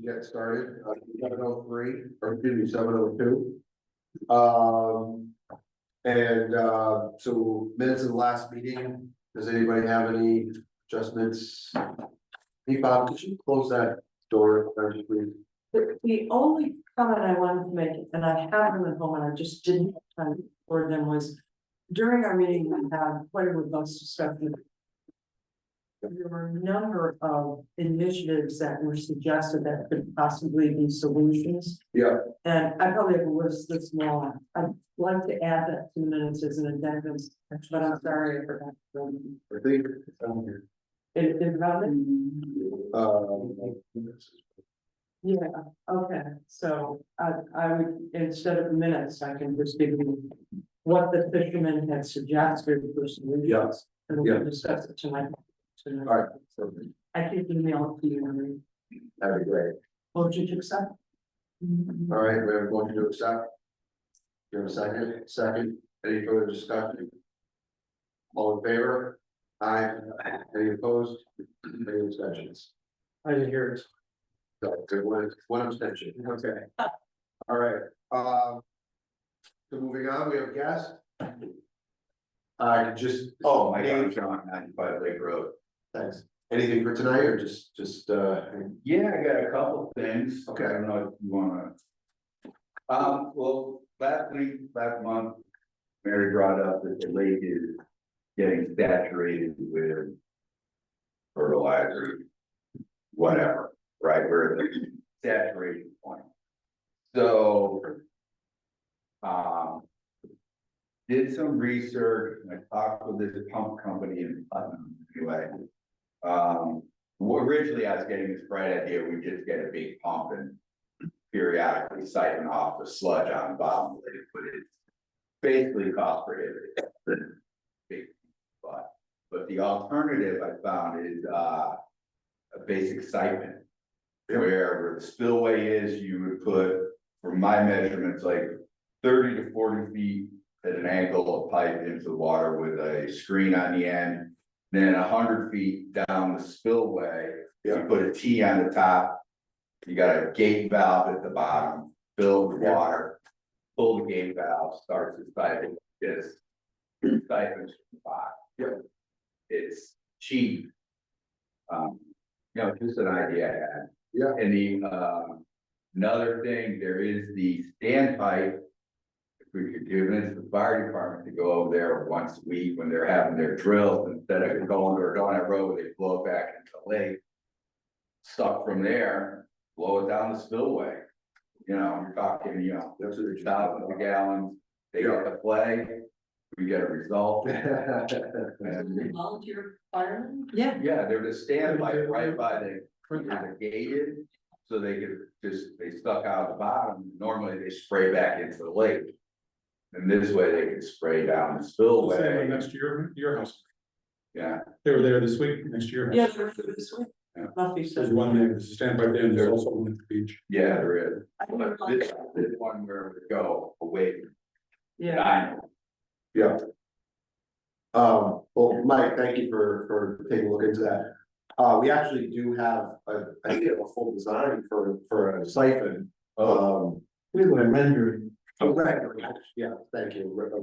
Get started, 7:03, or excuse me, 7:02. So minutes of the last meeting, does anybody have any adjustments? Hey Bob, could you close that door, please? The only comment I wanted to make, and I have them at home and I just didn't have time for them, was during our meeting, we had quite a robust discussion. There were a number of initiatives that were suggested that could possibly be solutions. Yeah. And I probably have a list this long. I'd like to add that to the minutes as an addendum, but I'm sorry I forgot. I think it's on here. It is about it? Yeah, okay, so I would, instead of minutes, I can just give you what the fisherman had suggested for solutions. And we can discuss it tonight. All right, I can email it to you, Henry. that'd be great. Motion to accept. All right, we're going to accept. You have a second? Second, any further discussion? All in favor? Aye. Any opposed? Any abstentions? I didn't hear it. So, good one abstention, okay. All right, so moving on, we have a guest. Just. Oh, my God, John, 95 Lake Road. Thanks. Anything for tonight or just, Yeah, I got a couple things. Okay. I don't know if you wanna. Well, last month, Mary brought up that the lake is getting saturated with fertilizer, whatever, right? We're at the saturation point. So, did some research and I talked with this pump company in Putnam anyway. Originally I was getting this bright idea, we just get a big pump and periodically siphon off the sludge on the bottom, but it's basically cost prohibitive. But the alternative I found is a basic siphon. Where the spillway is, you would put, for my measurements, like 30 to 40 feet at an angle of pipe into the water with a screen on the end. Then 100 feet down the spillway, you put a T on the top. You got a gate valve at the bottom, fill the water, pull the gate valve, starts the siphon, just siphons from the bottom. Yeah. It's cheap. Just an idea I had. Yeah. And the another thing, there is the standpipe. If we could convince the fire department to go over there once a week when they're having their drills, instead of going to Ardona Road, they blow it back into the lake. Suck from there, blow it down the spillway. You're talking, that's what it's thousands of gallons. They get to play, we get a result. And Volunteer firemen? Yeah. yeah, they're the standpipe right by the gated, so they stuck out the bottom. Normally they spray back into the lake. And this way they can spray down the Same spillway. next to your house. Yeah, They were there this week, next to your house. Yeah, they're for this week. Yeah. Buffy There's said. one there, there's a stand right there, and there's also one at the beach. yeah, there is. I think But like- this one where we go away from Yeah. Dino. Yeah. Well, Mike, thank you for taking a look into that. We actually do have I think a full design for a siphon. We have a rendering. Right, yeah, thank you.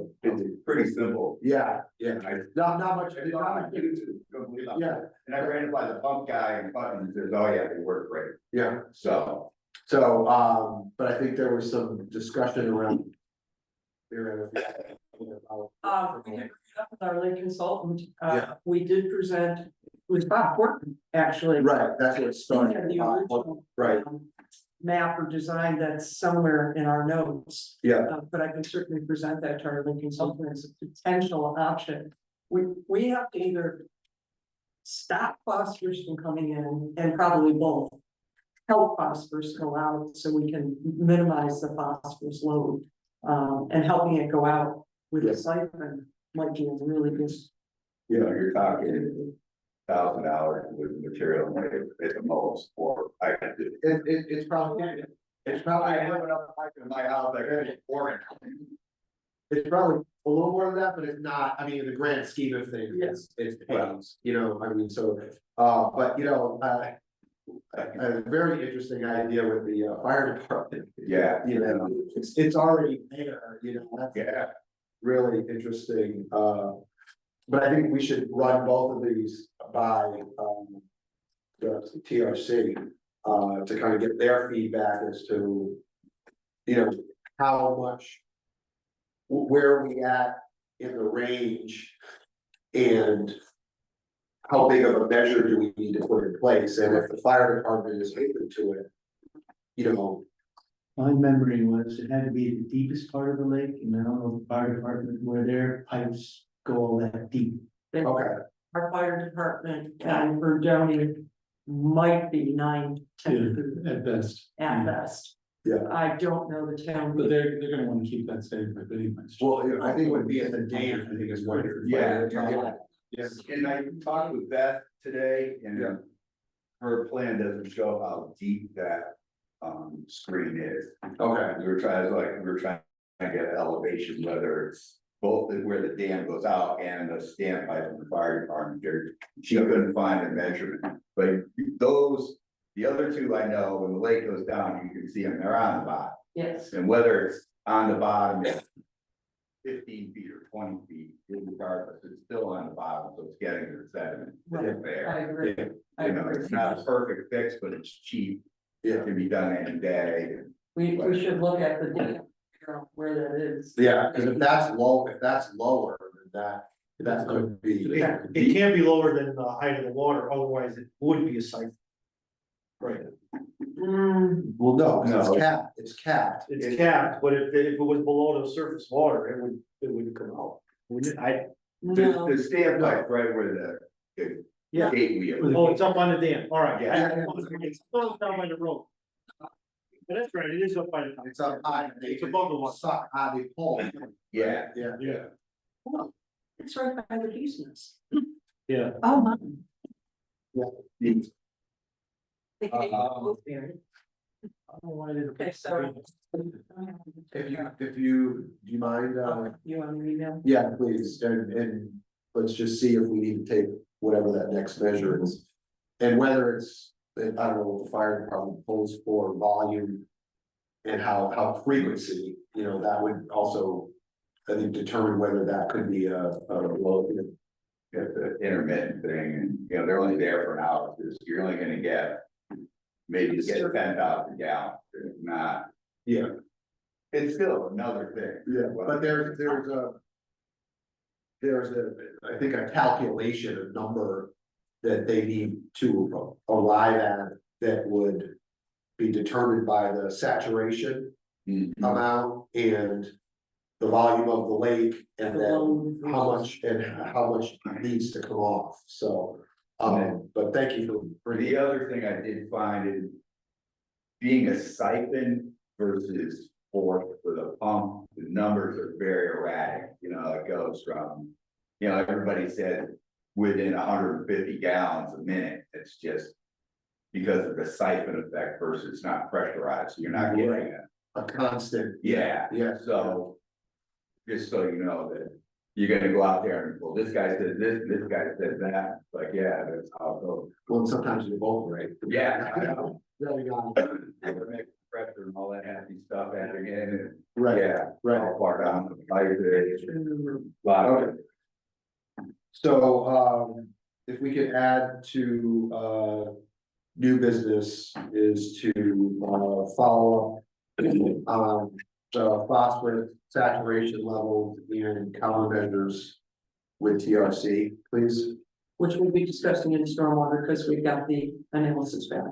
Pretty simple. Yeah, not much. Yeah, And I ran it by the pump guy and Putnam and says, oh yeah, they work great. yeah. So, But I think there was some discussion around. We can bring it up with our lake consultant. Yeah. We did present with Bob Horton, actually. Right, that's what it He started. had the original, Right. Map or design that's somewhere in our notes. Yeah, But I can certainly present that to our lake consultant as a potential option. We have to either stop phosphorus from coming in, and probably both. Help phosphorus go out so we can minimize the phosphorus load. And helping it go out with Yeah. a siphon might be a really good. you're talking $1,000 with material at the most, or I can do. it's probably, I have enough pipe in my house, I gotta get pouring. it's probably a little more than that, but it's not, I mean, in the grand scheme of things, it's pains, I mean, so, but a very interesting idea with the fire department. Yeah. You know, it's already there, you know, that's Yeah, really interesting, but I think we should run both of these by, the TRC, to kind of get their feedback as to, you know, how much, where are we at in the range, and how big of a measure do we need to put in place, and if the fire department is open to it, you know. My memory was it had to be the deepest part of the lake, and I don't know if the fire department where their pipes go all that deep. Okay, Our fire department and Verdoni might be 9-10 feet At best. at best. yeah, I don't know the town. But they're gonna wanna keep that safe, but anyways. well, I think it would be at the dam, I think is what. Yeah. Yes, and I talked with Beth today, and Yeah. her plan doesn't show how deep that screen is. okay, We were trying to get elevation, whether it's both where the dam goes out and the standpipe from the fire department. She couldn't find a measurement, but the other two I know, when the lake goes down, you can see them, they're on the bottom. Yes, And whether it's on the bottom, it's 15 feet or 20 feet, regardless, it's still on the bottom, so it's getting the sediment Right. there. I agree. yeah, I You know, agree. it's not a perfect fix, but it's cheap, it yeah, can be done any day. We should look at the dam, figure out where that is. yeah, cause if that's lower, then that could be. It can't be lower than the height of the water, otherwise it would be a siphon. Right, Hmm, Well, no, 'cause No. it's capped, it's capped, but if it was below the surface water, it wouldn't come out. Wouldn't it? no, The standpipe right where the Yeah. gate wheel. Oh, it's up on the dam, all right, Yeah. yeah. It's down by the road. But that's right, it is up by the. it's up high. It's above the water. Suck out the pole. Yeah. Yeah, Yeah. it's right by the business. Yeah. Oh, my. Okay, so. if you, do you mind, You want to email? yeah, please, and let's just see if we need to take whatever that next measure is. And whether it's, I don't know, what the fire department pulls for volume. And how frequency, you know, that would also, I think, determine whether that could be a low. It's an intermittent thing, and they're only there for an hour, because you're only gonna get. Maybe you get 10,000 gallons, if not, Yeah, it's still another thing. yeah, but there's I think a calculation, a number that they need to arrive at that would be determined by the saturation Mhm. amount and the volume of the lake, and then how much needs to come off, so. But thank you for bringing. The other thing I did find is. Being a siphon versus fork for the pump, the numbers are very erratic, it goes from. Everybody said within 150 gallons a minute, it's just. Because of the siphon effect versus not pressurized, so you're not getting Right. it. A constant, Yeah, yeah, so. Just so you know that you're gonna go out there and, well, this guy said this guy said that, it's like, yeah, that's how it goes. well, sometimes you're both right. Yeah, I know. Really got it. Pressure and all that happy stuff adding in, and Right, yeah, right. all part on the fire there. Lot of it. So, if we could add to, new business is to, follow up. The phosphorus saturation levels and countermeasures with TRC, please. Which we'll be discussing in stormwater, because we've got the analysis back.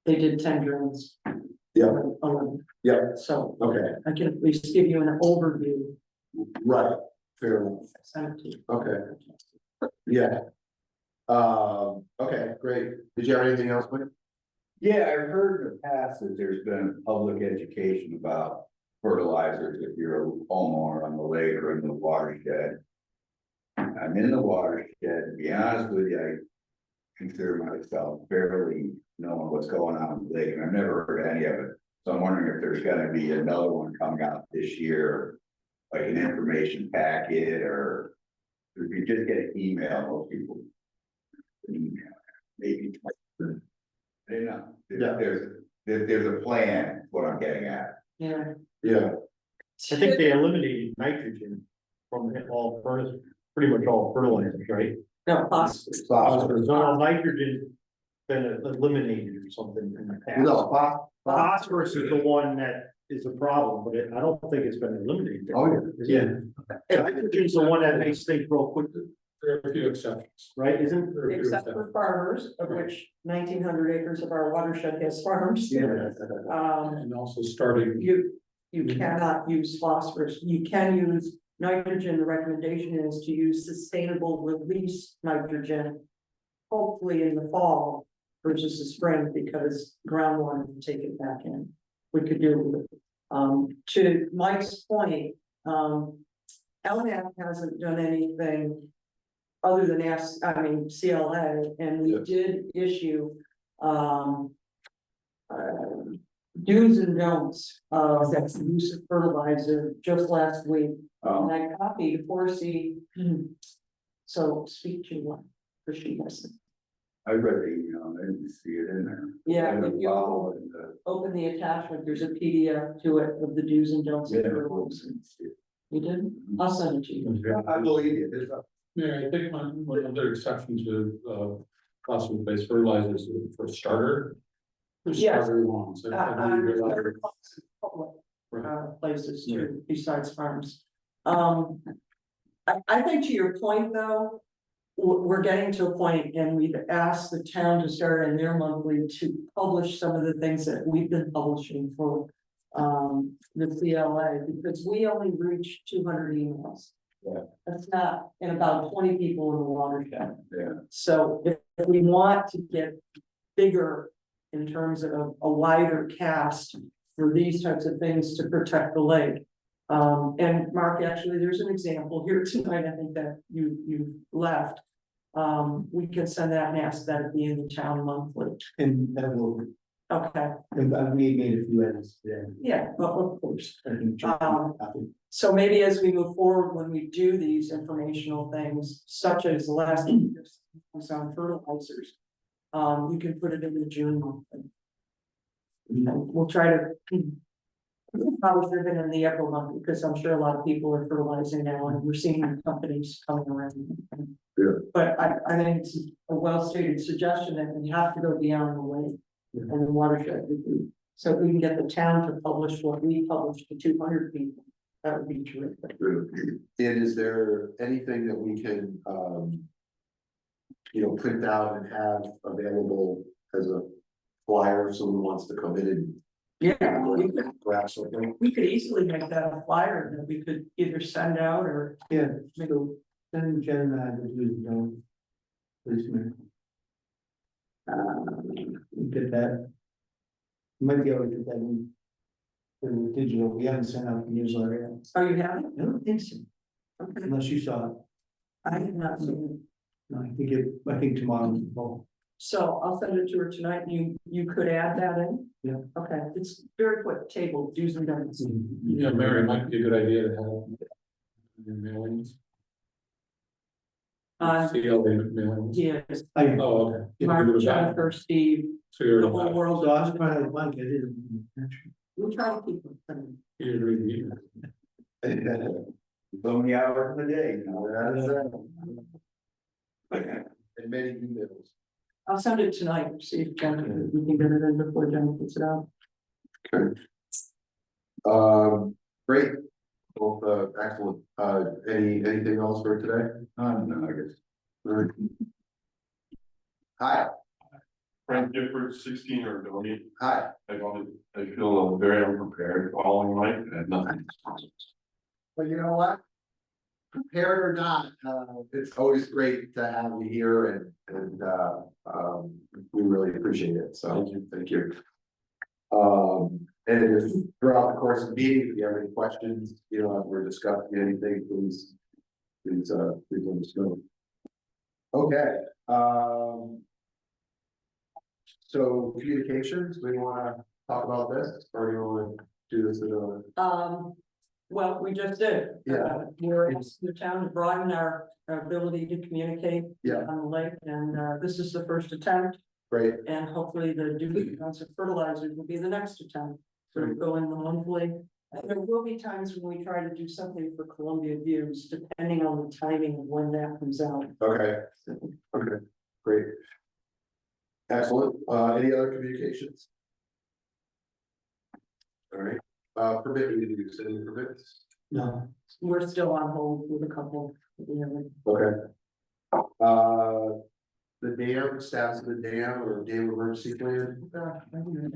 They did 10 drills. Yeah. Yeah, So okay, I can at least give you an overview. right, fair enough, Send it to you. okay. Yeah. Okay, great. Did you have anything else, Mike? Yeah, I've heard in the past that there's been public education about fertilizers if you're a homeowner on the lake or in the watershed. I'm in the watershed, to be honest with you, I consider myself fairly knowing what's going on in the lake, and I've never heard any of it. So I'm wondering if there's gonna be another one coming out this year, like an information packet, or if you just get an email, most people. Email, maybe. I know, Yeah. there's a plan, what I'm getting at. Yeah. Yeah, I think they eliminated nitrogen from all pretty much all fertilizers, right? No, phosphorus. phosphorus. So all nitrogen been eliminated or something in the past. No, Phosphorus is the one that is a problem, but I don't think it's been eliminated. Oh, Yeah. Nitrogen's the one that makes things grow quicker, There are a few exceptions. right? Isn't? There are a few Except exceptions. for farmers, of which 1,900 acres of our watershed has farms. yeah. And also starting, You cannot use phosphorus, you can use nitrogen, the recommendation is to use sustainable release nitrogen. Hopefully in the fall versus the spring, because groundwater can take it back in. We could do it. To Mike's point, LNAP hasn't done anything other than CLA, and we Yes. did issue, do's and don'ts, that's the use of fertilizer just last week. And I copied 4C. So speak to one, for she doesn't. I read the email, I didn't see it in there. Yeah, And if the you follow and open the attachment, there's a PDF to it of the do's and don'ts. of Yeah. fertilizer. You did? I'll send it to you. I believe you, there's a. yeah, I think one other exception to, phosphate-based fertilizers for starter. Yes. Starter ones. Public, Right. places too, besides farms. I think to your point, though, we're getting to a point, and we've asked the town to start in their monthly to publish some of the things that we've been publishing for the CLA, because we only reach 200 emails. Yeah. That's not, and about 20 people in the watershed. Yeah. So if we want to get bigger in terms of a wider cast for these types of things to protect the lake. And Mark, actually, there's an example here tonight, I think that you left. We can send that and ask that at the end of town monthly. And that will, Okay, and we made a few edits there. yeah, well, of course. I think. So maybe as we move forward, when we do these informational things, such as the last one was on fertilizers. You can put it in the June month. And we'll try to. Probably driven in the April month, because I'm sure a lot of people are fertilizing now, and we're seeing companies coming around. Yeah. But I think it's a well-stated suggestion that we have to go beyond the lake and the watershed review. So if we can get the town to publish what we publish to 200 people, that would be terrific. And is there anything that we can, print out and have available as a flyer if someone wants to come in and Yeah, grab something? we could easily make that a flyer that we could either send out or. Yeah, so then Jen and I would do, policeman. Get that. Might be able to get that in digital, we haven't sent out the newsletter yet. Oh, you have it? I don't think so, Okay, unless you saw it. I have not seen it. No, I think tomorrow's the fall. So I'll send it to her tonight, and you could add that in? Yeah. Okay, it's very quick table, do's and don'ts. Yeah, Mary, it might be a good idea to have. Your mailings. CLA mailings. Yes, I, Oh, okay. You can Mark, do it back. Jennifer, Steve, So you're. the whole world. so I was trying to like, I didn't. We try to keep them. You read the email. So many hours in the day, And many emails. I'll send it tonight, see if Jennifer, we can get it in before Jen puts it out. Great. Well, excellent. Anything else for today? No, I guess. All right. Hi, Frank Gifford, 16 or Donny. hi. I feel very unprepared following Mike and nothing. Well, you know what? Prepared or not, it's always great to have you here and we really appreciate it. So, thank you. And if throughout the course of the meeting, if you have any questions, as we're discussing anything, please let us know. Okay, so communications, we wanna talk about this, or you wanna do this in a? Well, we just did. Yeah. We're asking the town to broaden our ability to communicate. Yeah. On the lake, and this is the first attempt. Great, And hopefully the Duke Johnson fertilizers will be the next attempt, sort of go in monthly. And there will be times when we try to do something for Columbia Views, depending on the timing of when that comes out. okay, okay, great. Excellent, any other communications? All right, permit reviews, any permits? No, We're still on hold with a couple. We haven't- Okay. The dam, status of the dam or dam emergency plan, I don't know.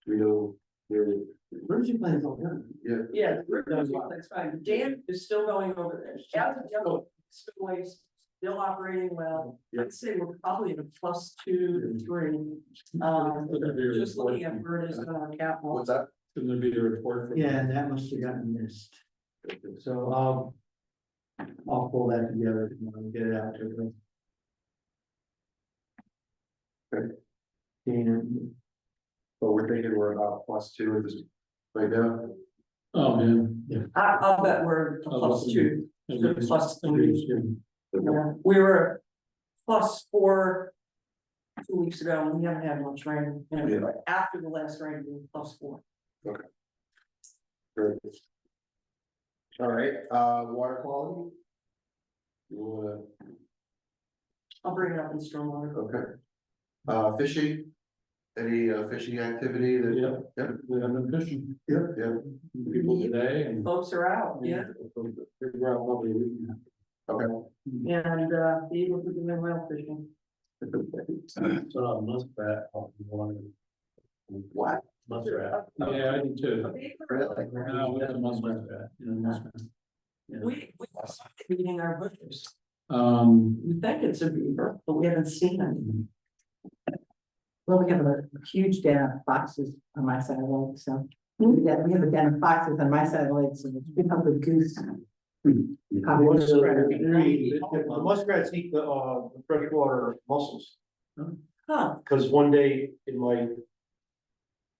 we know, emergency plans all done. yeah, Yeah, that's fine. Dan is still going over there. As of yet, spillways still operating well. I'd say we're probably at a +2 to 3. Just looking at where it is on our capital. what's that? Shouldn't there be a report? from- Yeah, that must have gotten missed. So I'll pull that together and get it out to them. Okay. And But we're thinking we're about +2 at this right now. Oh, man. Yeah. I'll bet we're a +2. Plus three. Yeah, we were +4 2 weeks ago, and we haven't had much rain. You know, Yeah. after the last rain, we were +4. Great. All right, water quality? You wanna, I'll bring it up in stormwater. okay. Fishing? Any fishing activity that? Yeah. Yep. We have been fishing. Yeah, yeah, People today and. Folks are out, yeah, Figure out what we can. okay. and the Eagles are doing well fishing. So muskrat. What? Muskrat. Yeah, I do too. Really? No, we have a muskrat. Yeah, muskrat. Yeah. We started eating our bushes. Um, We think it's a beaver, but we haven't seen any. Well, we have a huge den of foxes on my side of the lake, so. Yeah, we have a den of foxes on my side of the lake, so it's become the goose. The muskrats eat the freshwater mussels, Huh, because one day in my.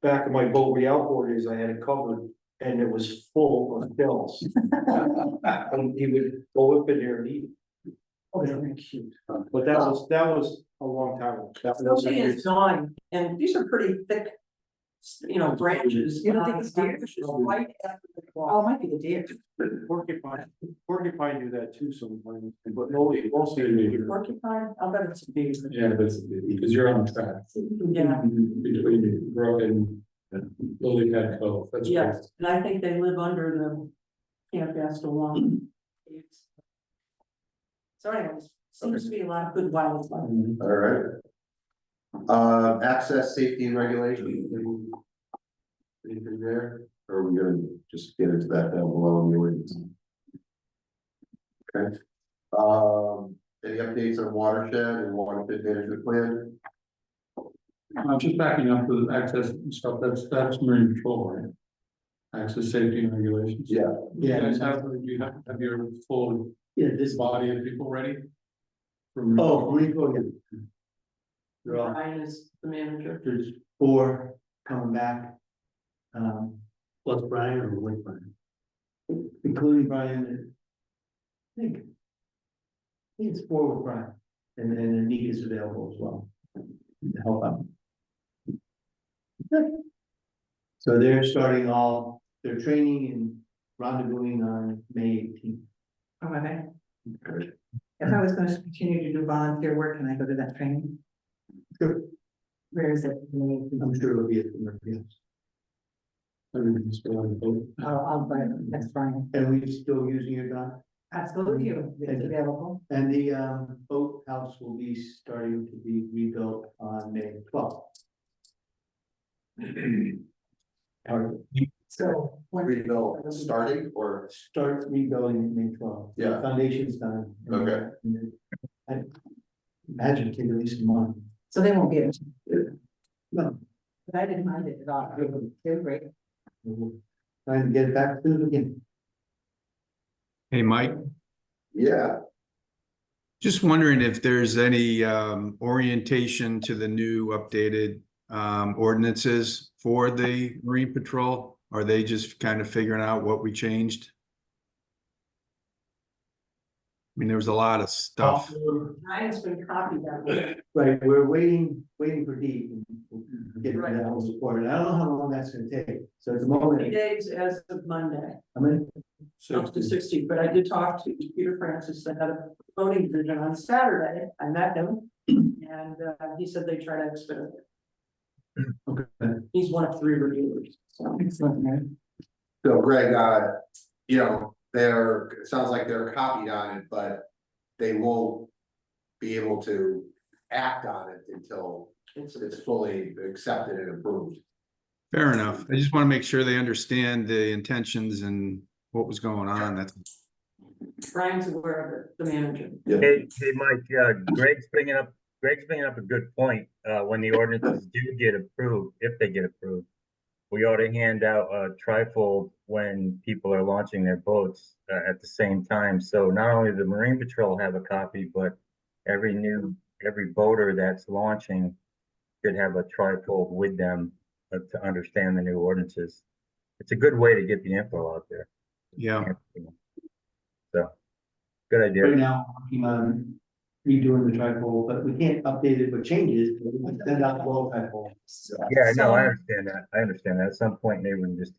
Back of my boat where the outboard is, I had it covered and it was full of shells. And he would go up in there and eat. Oh, they're very cute. But that was a long time ago. That was- something is gnawing, and these are pretty thick, you know, branches. You don't think it's deer? Bushes right after the Oh, wall. it might be the deer. Porcupine do that too sometimes, but mostly. Porcupine, I'll bet it's a beaver. yeah, because you're on track. Yeah, Between Brogan and Lily Pad Cove, that's. great. yes, and I think they live under the Camp Astor. So anyways, seems to be a lot of good wildlife. All right. Access, safety and regulation. Anything there, or are we gonna just get into that down below in the ordinance? Okay. Any updates on watershed and watershed management plan? Just backing up to the access and stuff, that's marine patrol, right? Access, safety and regulations. Yeah, You guys have your full Yeah, this, body of people ready? From- we go again. They're all, Ryan is the manager. there's 4 coming back. Plus Brian or with Brian? Including Brian. I think it's 4 with Brian, and then Anita's available as well to help out. So they're starting all their training and rendezvousing on May 18th. Oh, okay. If I was gonna continue to do volunteer work, can I go to that training? Sure. Where is it? I'm sure it'll be at the Murphy. Everything's still on the boat. I'll buy it next Friday. And we're still using your dock, Absolutely, it's available. and the boat house will be starting to be rebuilt on May 12th. So. when- rebuild starting or, Start rebuilding May 12th. The Yeah. Foundation's done. Okay. I imagine it take at least a month. So they won't be able to. No. But I didn't mind it at all. They were great. Trying to get it back to the beginning. Hey, Mike, yeah, just wondering if there's any orientation to the new updated ordinances for the Marine Patrol? Are they just kind of figuring out what we changed? mean, there was a lot of stuff. Ryan's been copied that way. Right, we're waiting for Deep. Get that whole support. I don't know how long that's gonna take. So at the 3 moment, days as of Monday, I mean, up to 60, but I did talk to Peter Francis, the head of voting division on Saturday. I met him. And he said they try to expedite it. okay. He's one of 3 reviewers, so. Excellent, right? So Greg, you know, it sounds like they're copied on it, but they won't be able to act on it until it's fully accepted and approved. Fair enough. I just want to make sure they understand the intentions and what was going on. That's Ryan's aware of it, the manager. Hey, Mike, Greg's bringing up a good point. When the ordinances do get approved, if they get approved, we ought to hand out a trifold when people are launching their boats at the same time. So not only the Marine Patrol have a copy, but every boater that's launching should have a trifold with them to understand the new ordinances. It's a good way to get the info out there. yeah. So, good idea. Right now, I'm working on redoing the trifold, but we can't update it with changes. We can send out the old trifold. Yeah, no, So- I understand that. I understand that. At some point, they would just.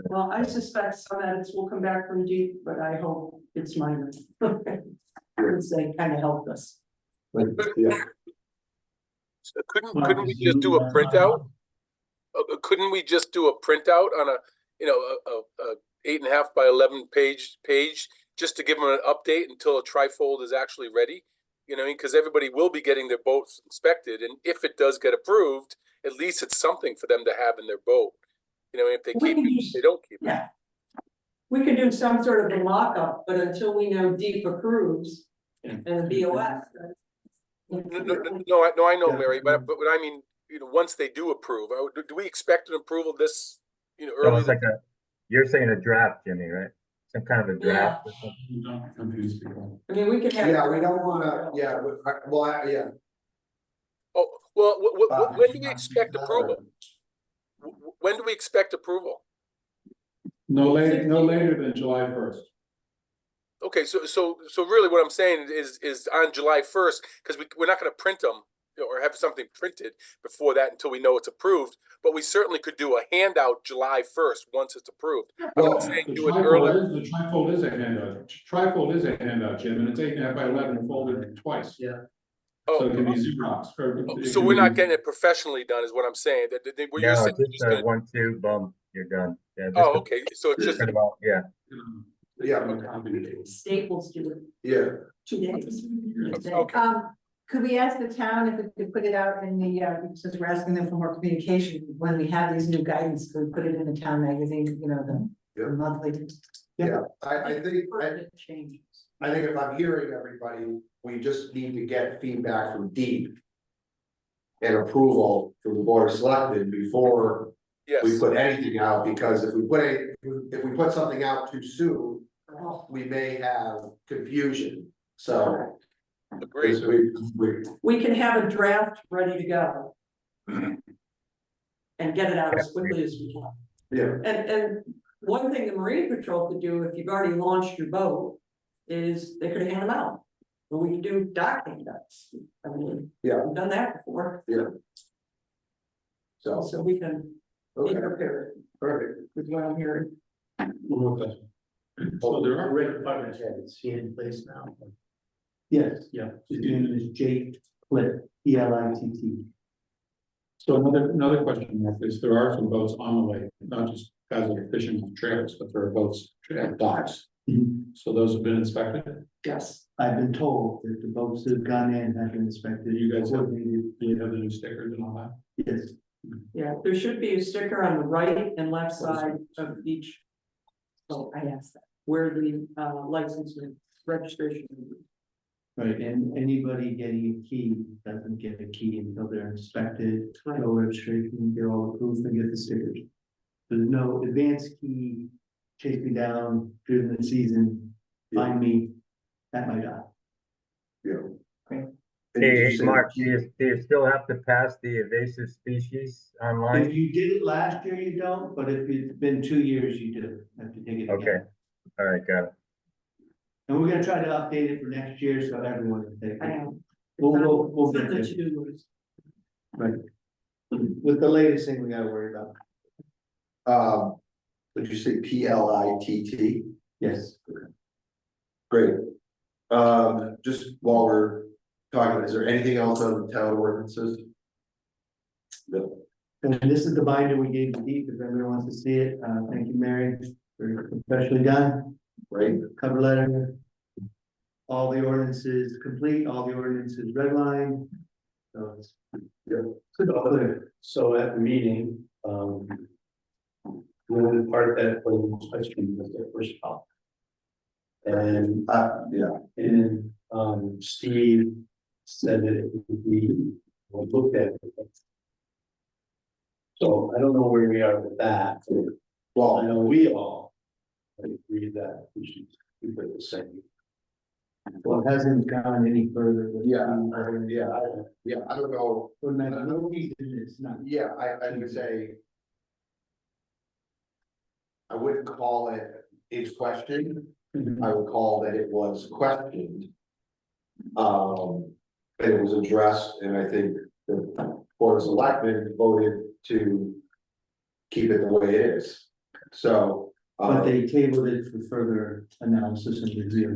Well, I suspect some edits will come back from Deep, but I hope it's minor. Since they kind of helped us. Yeah, Couldn't we just do a printout? Couldn't we just do a printout on a 8.5 by 11 page, just to give them an update until a trifold is actually ready? You know, because everybody will be getting their boats inspected, and if it does get approved, at least it's something for them to have in their boat. You know, if they We keep can it, use- they don't keep it. Yeah. We could do some sort of a mock-up, but until we know Deep approves and the BOS. No, I know, Mary, but what I mean, you know, once they do approve, do we expect an approval this, you know, So early? it's like you're saying a draft, Jimmy, right? Some kind of a draft or something. Don't confuse people. I mean, we could have. yeah, we don't wanna, yeah, yeah. Oh, well, when do we expect approval? When do we expect approval? No later than July 1st. Okay, so really what I'm saying is on July 1st, because we're not gonna print them, you know, or have something printed before that until we know it's approved, but we certainly could do a handout July 1st, once it's approved. I'm Well, not saying The do it early. trifold is a handout. Trifold is a handout, Jim, and it's 8.5 by 11 folded twice. Yeah. So it can be Oh, Xerox. Or it so can we're not be- getting it professionally done, is what I'm saying, that what you're No, saying. it's just a 1-2, boom, you're done. Yeah, just Oh, a- okay, so it's just, print 'em out, yeah. Yeah. Staples do it Yeah, 2 days. okay. Could we ask the town if we could put it out in the, since we're asking them for more communication, when we have these new guidance, could we put it in the town magazine, you know, the monthly? yeah, I think, Pertinent changes. I think if I'm hearing everybody, we just need to get feedback from Deep. And approval from the board of selectmen before we Yes, put anything out, because if we put something out too soon, we may have confusion, so. agreed. We can have a draft ready to go. And get it out as quickly as we can. Yeah, And one thing the Marine Patrol could do, if you've already launched your boat, is they could hand them out. Or we can do dock handouts. I mean, Yeah. we've done that before, so, so we can be okay, prepared perfect. with what I'm hearing. One more question. So there are, Red department head, is he in place now? Yes, yeah, his name is Jake Plitt, Plitt. so another question, Mark, is there are some boats on the lake, not just guys that are fishing with trailers, but there are boats at docks. So those have been inspected. Yes, I've been told that the boats that have gone in have been inspected. You guys have- coordinated. Do you have the new stickers and all that? Yes, yeah, there should be a sticker on the right and left side of each. So I asked that. where the license and registration. is. right, and anybody getting a key doesn't get a key until they're inspected, Right. no registration, get all approved and get the stickers. There's no advance key, chase me down during the season, find me at my dock. Yeah. Great. And did you Hey, say- Mark, do you still have to pass the invasive species If online? you did it last year, you don't, but if it's been 2 years, you do have to take it again. Okay, all right, got it. And we're gonna try to update it for next year, so everyone can take I it. know. We'll It's get not there. the to-dos. Right. With the latest thing we gotta worry about. Would you say PLITT? Yes. Great. Just while we're talking, is there anything else on the town ordinances? No. And this is the binder we gave to Keith, if everyone wants to see it. Thank you, Mary, very professionally done. Right? Cover letter. All the ordinances complete, all the ordinances redlined. So it's. Clear. So at the meeting, one part that was question was the first call. And, Yeah, Steve said that it would be looked at. So I don't know where we are with that. I well, know we all agree that we should keep it the same. Well, it hasn't gone any further. with- yeah, I don't know. Well, no reason it's not. Yeah, I would say. I wouldn't call it its question, I would call that it was questioned. And it was addressed, and I think the Board of Selectmen voted to keep it the way it is, so. But they tabled it for further analysis and review.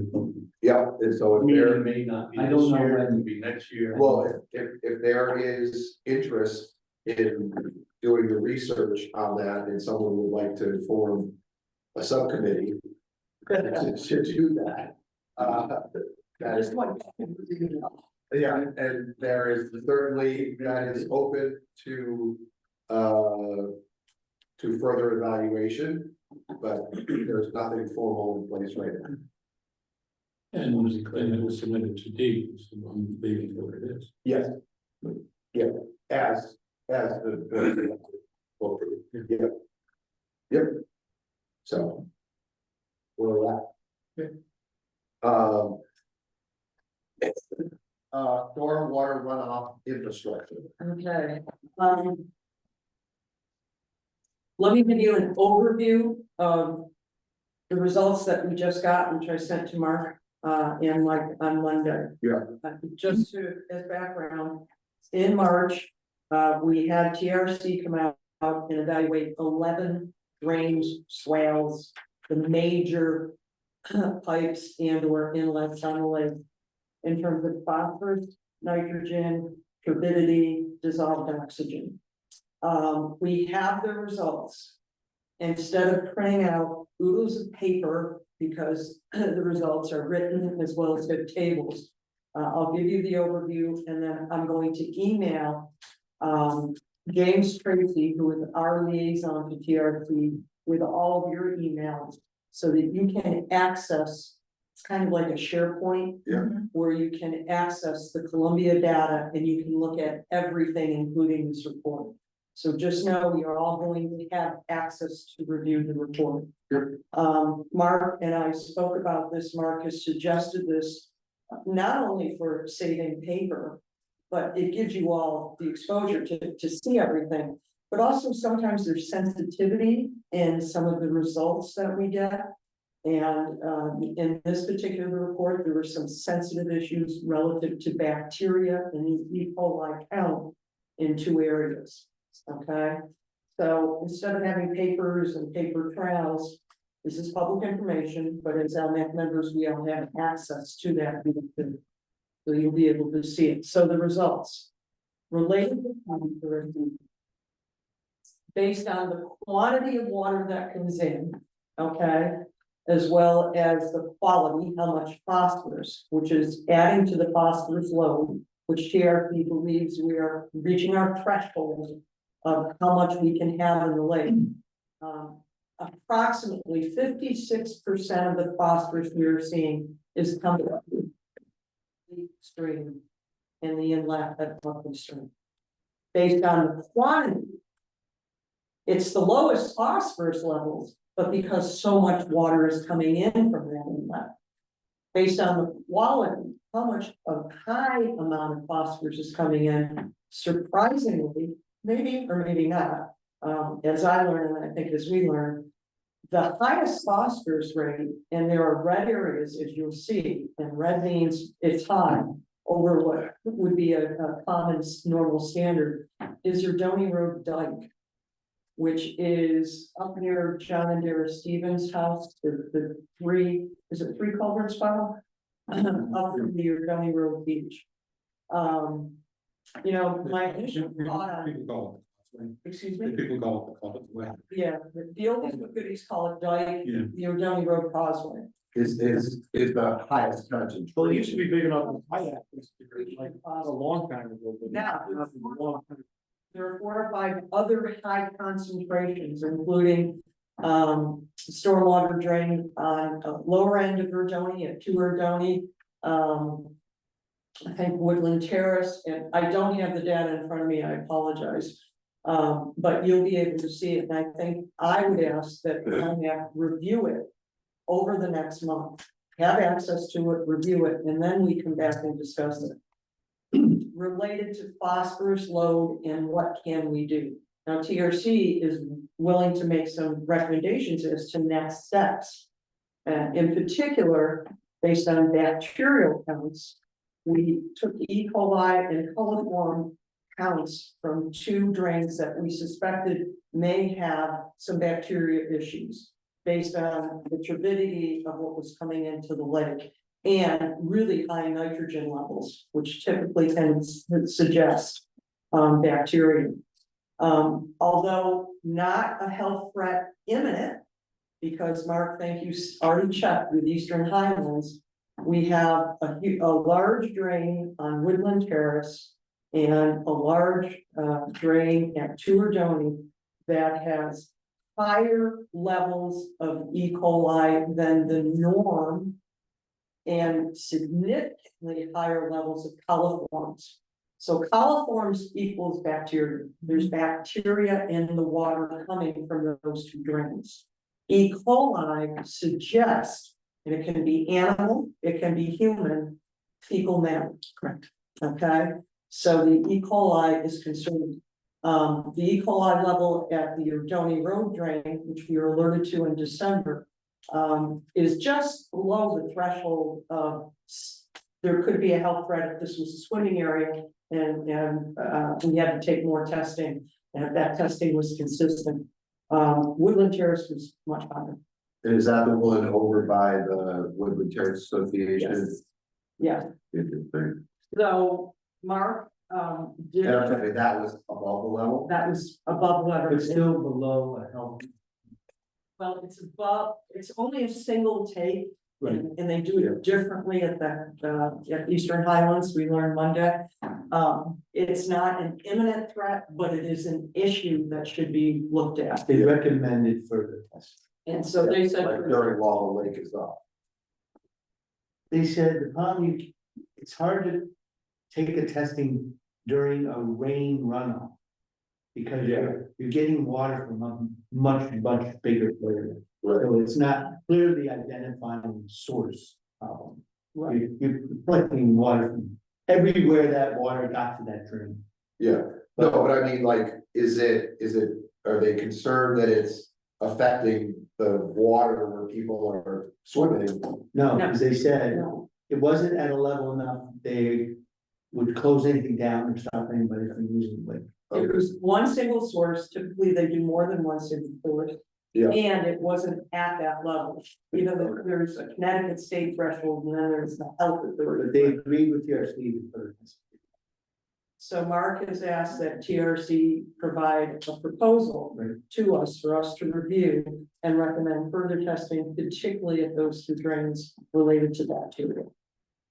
Yeah, and so if It there, may not be I don't this know year, when. it could be next year. well, if there is interest in doing the research on that, and someone would like to form a subcommittee to do that. That is, Just one. yeah, and there is certainly, that is open to further evaluation, but there's nothing formal in place right now. And was the claim that was submitted to D, was the one leaving where it is. Yes. Yeah, as the. Yep. Yep. So. Where we're at. Stormwater runoff infrastructure. Okay, let me give you an overview of the results that we just got, which I sent to Mark, on Monday. Yeah. Just to, as background, in March, we had TRC come out and evaluate 11 drains, swales, the major pipes and or inlets on the lake in terms of phosphorus, nitrogen, turbidity, dissolved oxygen. We have the results. Instead of printing out oodles of paper, because the results are written as well as good tables, I'll give you the overview, and then I'm going to email James Tracy, who is our liaison to TRC, with all of your emails, so that you can access, it's kind of like a SharePoint. Yeah. Where you can access the Columbia data and you can look at everything, including this report. So just know we are all going to have access to review the report. Sure. Mark and I spoke about this. Mark has suggested this, not only for saving paper, but it gives you all the exposure to see everything. But also sometimes there's sensitivity in some of the results that we get. And in this particular report, there were some sensitive issues relative to bacteria and E. coli count in 2 areas. Okay, so instead of having papers and paper trails, this is public information, but as LMAC members, we all have access to that. So you'll be able to see it. So the results related to based on the quantity of water that comes in, okay, as well as the quality, how much phosphorus, which is adding to the phosphorus load, which TRC believes we are reaching our threshold of how much we can have in the lake. Approximately 56% of the phosphorus we are seeing is coming up the stream and the inlet at Buckley Stream. Based on the quantity, it's the lowest phosphorus levels, but because so much water is coming in from that inlet. Based on the quality, how much of high amount of phosphorus is coming in, surprisingly, maybe or maybe not, as I learned, and I think as we learn, The highest phosphorus rate, and there are red areas, as you'll see, and red means it's high over what would be a common normal standard, is your Donny Road Dike, which is up near John and Dara Stevens' house, the three, is it three culvert spot? Up from the Donny Road Beach. You know, my initial thought on, People call it, excuse the me, people call it the way. yeah, the old goodies call it Dike, Yeah. the Donny Road Causeway. Is the highest concentration. Well, it used to be big enough to kayak, like a long time ago, but Now, not a long time. there are 4 or 5 other high concentrations, including stormwater drain on lower end of Erdoney at 2 Erdoney. I think Woodland Terrace, and I don't have the data in front of me, I apologize. But you'll be able to see it, and I think I would ask that IMAC review it over the next month. Have access to it, review it, and then we come back and discuss it. Related to phosphorus load and what can we do? Now, TRC is willing to make some recommendations as to next steps. And in particular, based on bacterial counts, we took E. coli and coliform counts from 2 drains that we suspected may have some bacteria issues based on the turbidity of what was coming into the lake and really high nitrogen levels, which typically can suggest bacteria. Although not a health threat imminent, because Mark, thank you, already checked with Eastern Highlands. We have a large drain on Woodland Terrace and a large drain at 2 Erdoney that has higher levels of E. coli than the norm and significantly higher levels of coliforms. So coliforms equals bacteria. There's bacteria in the water coming from those 2 drains. E. coli suggests, and it can be animal, it can be human, fecal matter. Correct. Okay, so the E. coli is concerned. The E. coli level at the Erdoney Road drain, which we were alerted to in December, is just below the threshold of there could be a health threat if this was a swimming area, and we had to take more testing, and if that testing was consistent. Woodland Terrace was much higher. And is that the one over by the Woodland Terrace Association? Yeah, And so Mark, did, I'm telling you, that was above the level? that was above level. But still below a healthy. Well, it's above, it's only a single take. Right. And they do it differently at at Eastern Highlands, we learned Monday. It's not an imminent threat, but it is an issue that should be looked at. They recommended further testing. And so they said, Like during while the lake is up. They said the problem, it's hard to take the testing during a rain runoff. Because you're getting water from a much bigger area. Right. So it's not clearly identifying the source problem. right, You're collecting water from everywhere that water got to that drain. Yeah, no, but I mean, like, are they concerned that it's affecting the water where people are swimming? No, because they said no, it wasn't at a level enough, they would close anything down or stop anybody from using the lake. it was one single source, typically they do more than one single source. Yeah. And it wasn't at that level, even though there's a Connecticut state threshold, and then there's the health But authority. they agreed with your Steve. So Mark has asked that TRC provide a proposal Right. to us for us to review and recommend further testing, particularly at those 2 drains related to bacteria.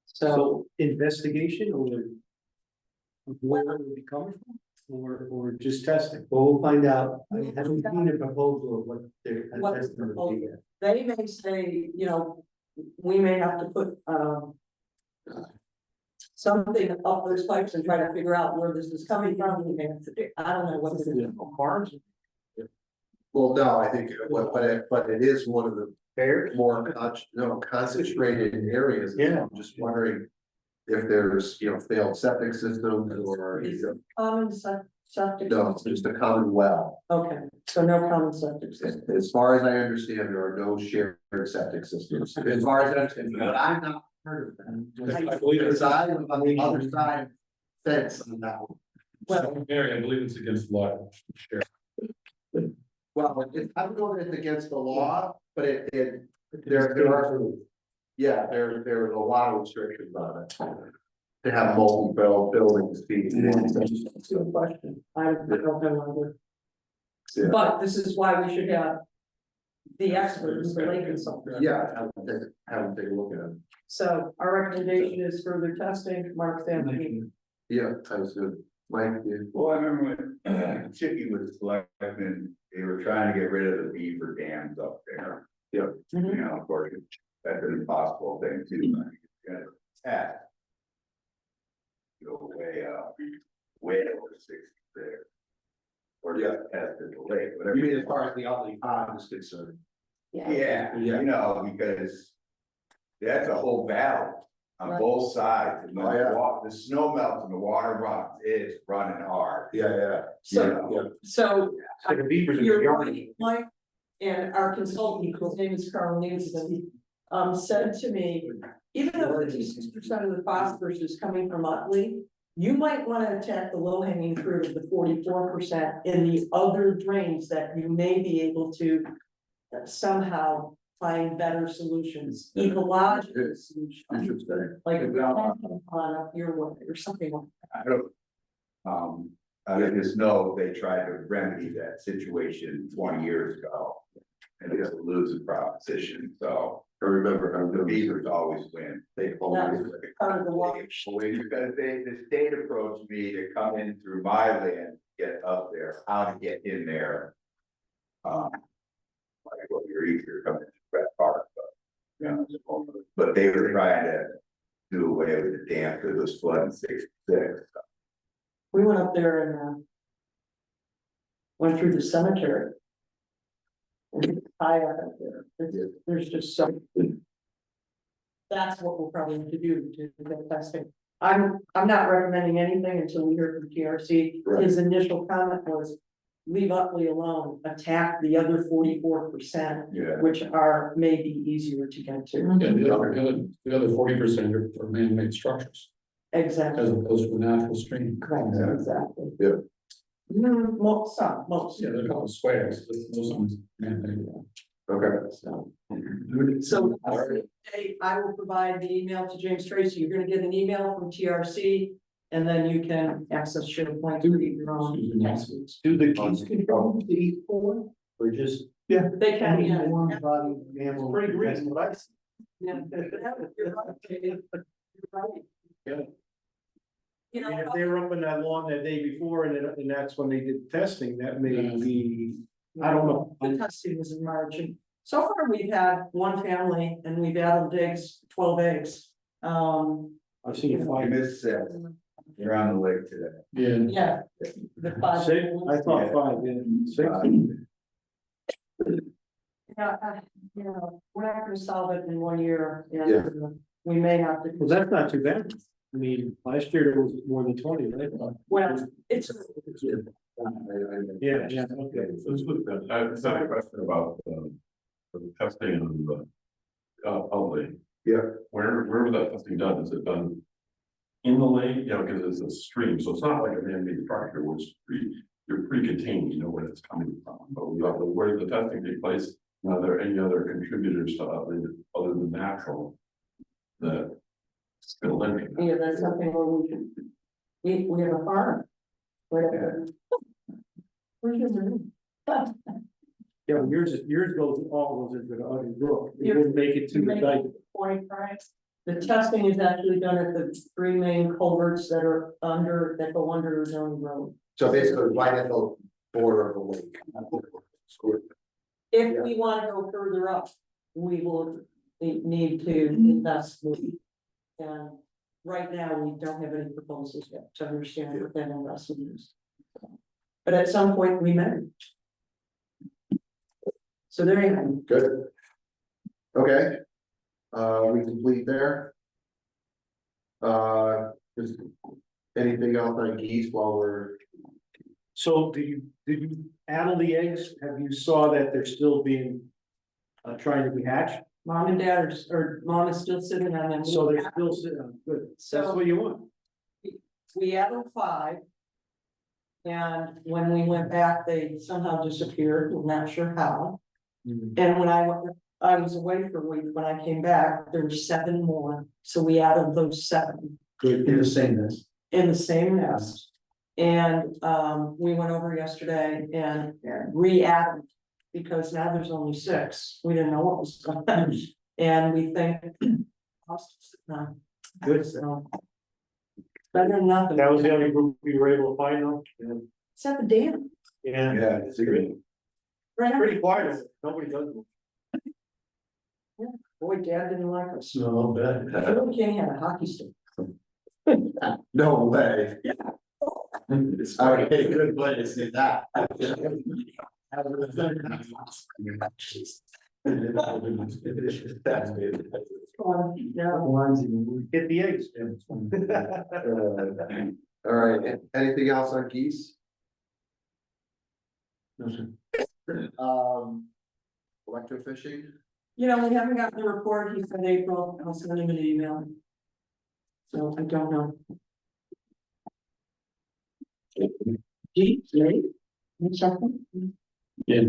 So So investigation or where it would be coming from, or just testing? Well, we'll find out. I haven't seen a proposal of what their What the assessment would be. proposal- they may say, you know, we may have to put, something up those pipes and try to figure out where this is coming from. We may have to do, I don't know what this is. Farms? Well, no, I think, but it is one of the Bears? more concentrated areas. Yeah. I'm just wondering if there's, failed septic systems or. It's common septic? No, it's system? just a common well. Okay, so no common septic system. As far as I understand, there are no shared septic systems. As far as I understand, but I've not heard of them. I believe Because it's, I was on the other side fence on that one. Well, Mary, I believe it's against the law. Sure. Well, I don't know if it's against the law, but there are, yeah, there's a lot of restrictions on it. To have multi-bill buildings be. That's a good question. I don't know. Yeah. But this is why we should have the experts, the lake consultants. Yeah, have them take a look at them. So our recommendation is further testing, Mark Stanley. Yeah, that was good. Mike, yeah. Well, I remember when Chicky was selecting, they were trying to get rid of the beaver dams up there. You know, of course, that's an impossible thing too. You gotta test. Go way over 60 there. Or just test at the lake, whatever. You mean as far as the Utley Pond is concerned? Yeah, you know, because that's a whole valley on Right. both sides. And when Oh, yeah. the snow melts and the water runs, it's running hard. Yeah. So Like a beaver's in the you're yard. right, Mike, and our consultant, whose name is Carl Nielsen, said to me, even though 56% of the phosphorus is coming from Utley, you might want to attack the low hanging fruit of the 44% in the other drains that you may be able to somehow find better solutions, ecological solutions, Interesting. like a retention pond up your way or something like I don't. I just know they tried to remedy that situation 20 years ago. And it's a losing proposition, so I remember, the beavers always win. They always win. that, part of the water. Because the state approached me to come in through my land, get up there, how to get in there. Like, well, you're easier coming to Red Park, but, you know, but they were trying to do away with the dam because it was flooding 66. We went up there and went through the cemetery. And high up there, there's just so. That's what we'll probably have to do to get testing. I'm not recommending anything until we hear from TRC. Right. His initial comment was, leave Utley alone, attack the other 44%, Yeah. which are maybe easier to get to. Yeah, the other 40% are man-made structures, Exactly. as opposed to a natural stream. Correct, exactly. Yeah. Most. Yeah, there are a couple of squares, but those ones man-made. Okay. So I will provide the email to James Tracy. You're gonna get an email from TRC. And then you can access SharePoint to read your own next week's. Do the geese control the E4 or just? They can, Any yeah. warm body mammal. Pretty green, what I see. Yeah. You're right. You're right. Yeah. You I mean, if know, they were up in that lawn that day before and that's when they did testing, that may be, I don't know. the testing was in March, and so far we've had one family and we've added eggs, 12 eggs. I've seen I five. missed 6. You're on the lake today. Yeah, Yeah. The five. 6, I thought 5, yeah, 6. Yeah, you know, we're not gonna solve it in 1 year, and Yeah. we may have to. Well, that's not too bad. I mean, last year there was more than 20, right? Well, it's, Yeah, okay. I just had a question about, the testing on the, Utley. Yeah. Where was that testing done? Is it done in the lake? You know, because it's a stream, so it's not like a man-made structure, which you're pretty contained, you know where it's coming from. But where does the testing take place? Are there any other contributors to Utley other than natural? That still living? yeah, that's something where we can, we have a farm. Whatever. Where's your room? Yeah, but yours goes, all goes into the other brook. It Yeah. wouldn't make it to You the make dike. a point, right? The testing is actually done at the 3 main culverts that are that go under Zone Road. So basically, right at the border of the lake. If we want to go further up, we will need to invest. And right now, we don't have any proposals yet to understand what that investment is. But at some point, we may. So there you go. Good. Okay. We complete there. Just anything else on geese while we're So did you addle the eggs? Have you saw that they're still being, trying to be hatched? Mom and dad or mom is still sitting on them. So they're still sitting on, good, that's So what you want. we added 5. And when we went back, they somehow disappeared, we're not sure how. And when I was away for a week, when I came back, there were 7 more, so we added those 7 Good, in the same nest. in the same nest. And we went over yesterday and re-added, because now there's only 6, we didn't know what was going on, and we think. Good. So. Better than nothing. That was the only group we were able to find though? It's at the dam. Yeah. Yeah, it's great. Right. Pretty quiet, nobody does. Boy, dad didn't like us. No, bad. I really can't have a hockey stick. No way. Yeah. I would take a good place to see that. That's good. No. Get the eggs. All right, anything else on geese? No, sir. Electrofishing? You know, we haven't gotten the report, he said April, I'll send him an email. So I don't know. Gee, late? Something? Yeah.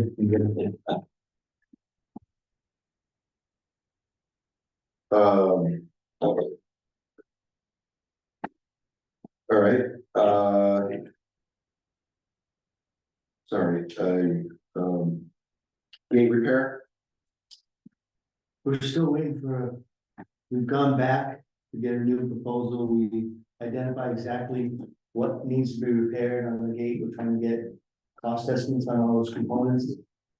All right, sorry, gate repair? We're still waiting we've gone back to get a new proposal. We identify exactly what needs to be repaired on the gate. We're trying to get cost estimates on all those components.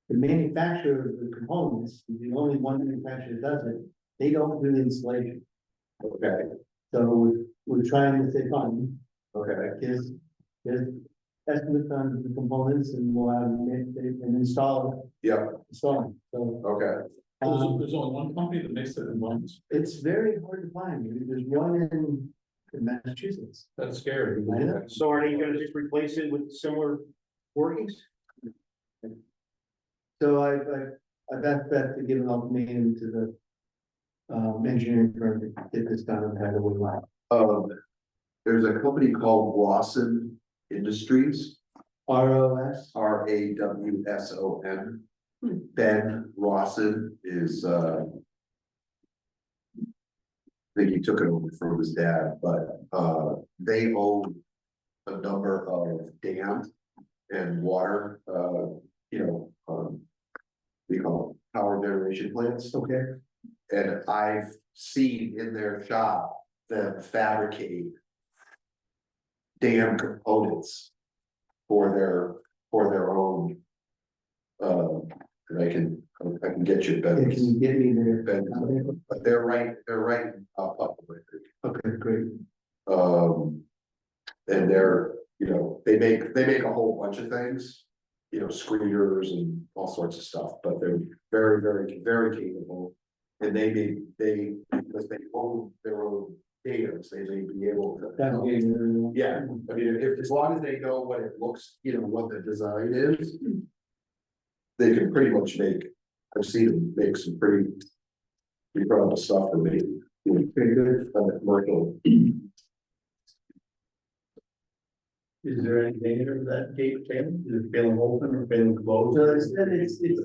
The manufacturer of the components, is the only one manufacturer that does it, they don't do the installation. Okay, So we're trying to save money, okay, because there's estimates on the components and we'll have them and install yep, it. So okay, There's only one company that makes the components. it's very hard to find. There's one in Massachusetts. That's scary. I know. So are you gonna just replace it with similar workings? So I've asked Beth to give an ultimatum to the engineering firm to get this done and have it with line. there's a company called Rawson Industries, ROS. Rawson. Ben Rawson is, I think he took it over from his dad, but, they own a number of dam and water, we call them power generation plants. Okay. And I've seen in their shop them fabricate dam components for their own. And I can get you Can Ben's, you get me there? but they're right up with it. Okay, great. And they're, they make a whole bunch of things, screeners and all sorts of stuff, but they're very, very, very capable. And because they own their own dams, they may be able to. That'll be. Yeah, I mean, if, as long as they know what it looks, what the design is. They can pretty much I've seen them make some pretty incredible stuff for me. Pretty good on the commercial. Is there any danger of that gate failing? Is it failing open or failing closed? No, it's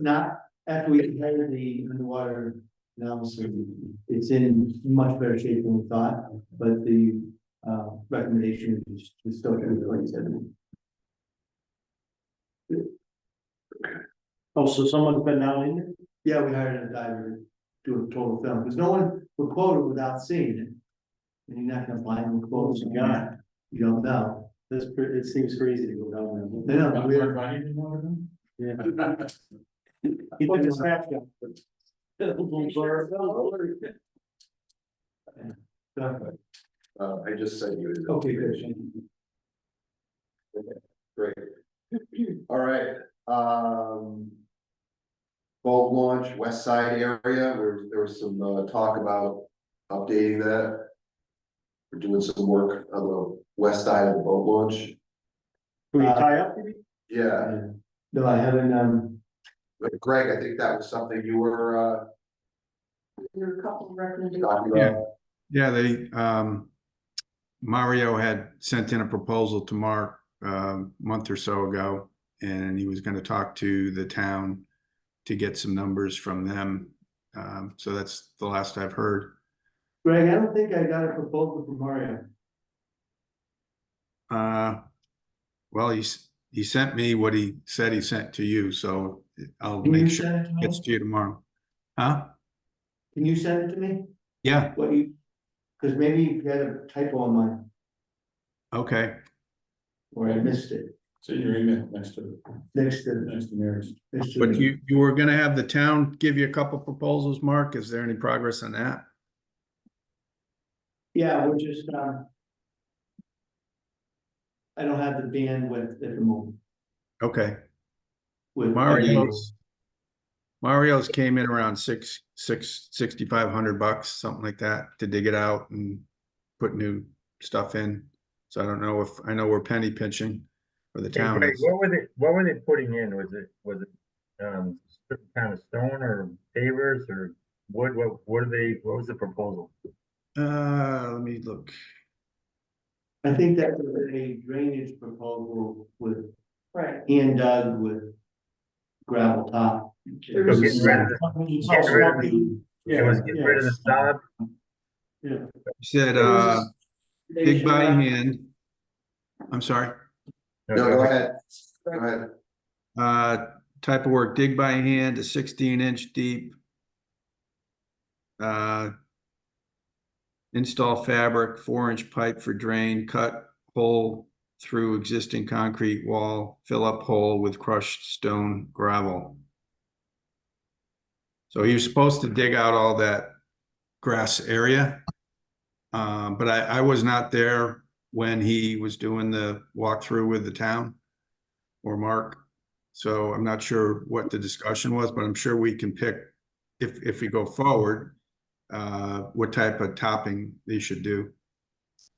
not, after we had the underwater analysis, it's in much better shape than we thought, but the recommendation is still to replace it. Oh, so someone's been down in there? Yeah, we hired a diver to do a total film, because no one would quote it without seeing it. And you're not gonna find them quotes you got, you don't know. It seems crazy to go down They don't, Not we very funny anymore, then? there. Yeah. He took a snapshot. I just sent you. Okay, good. Great. All right, boat launch, west side area, where there was some talk about updating that. We're doing some work on the west side of the boat launch. Can we tie up, maybe? Yeah, No, I haven't, but Greg, I think that was something you were, There are a couple of recommendations. talking Yeah. about. Yeah, Mario had sent in a proposal to Mark a month or so ago, and he was gonna talk to the town to get some numbers from them. So that's the last I've heard. Greg, I don't think I got a proposal from Mario. Well, he sent me what he said he sent to you, so I'll Can you make sure send it to it gets me? to you tomorrow. Huh? Can you send it to me? Yeah, What you, cause maybe you had a typo on mine, okay. or I missed it, It's in your email next to next to, Mary's. next to. But you were gonna have the town give you a couple proposals, Mark. Is there any progress on that? Yeah, we're just, I don't have the bandwidth at the moment Okay. with. Mario's came in around $6,500, something like that, to dig it out and put new stuff in. So I don't know if, I know we're penny pinching for the Hey, town. Greg, what were they putting in? Was it certain kind of stone or pavers or wood? What was the proposal? Let me look. I think that was a drainage proposal with Right. hand dug with gravel top. There So was a getting rid of Yeah. It was getting rid of the sod? Yeah, You said, There was a dig by station hand. I'm sorry. No, go ahead, go ahead. Type of work, dig by hand, a 16-inch deep. Install fabric, 4-inch pipe for drain, cut hole through existing concrete wall, fill up hole with crushed stone gravel. So he was supposed to dig out all that grass area. But I was not there when he was doing the walkthrough with the town or Mark. So I'm not sure what the discussion was, but I'm sure we can pick, if we go forward, what type of topping they should do.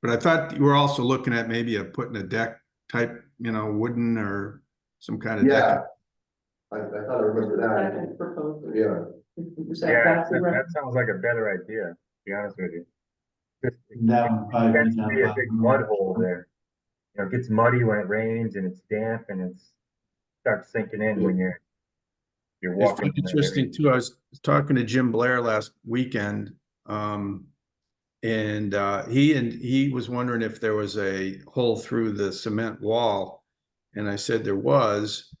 But I thought you were also looking at maybe putting a deck type, wooden or some kind of Yeah. deck. I thought I remember that, second proposal. yeah. Was that Yeah, that's the that sounds like a better idea, to be honest with you. Just- that would probably be Tends to down be a about- big mud hole there. It gets muddy when it rains and it's damp and starts sinking in when you're It's walking. in that interesting area. too. I was talking to Jim Blair last weekend. And he was wondering if there was a hole through the cement wall. And I said there was.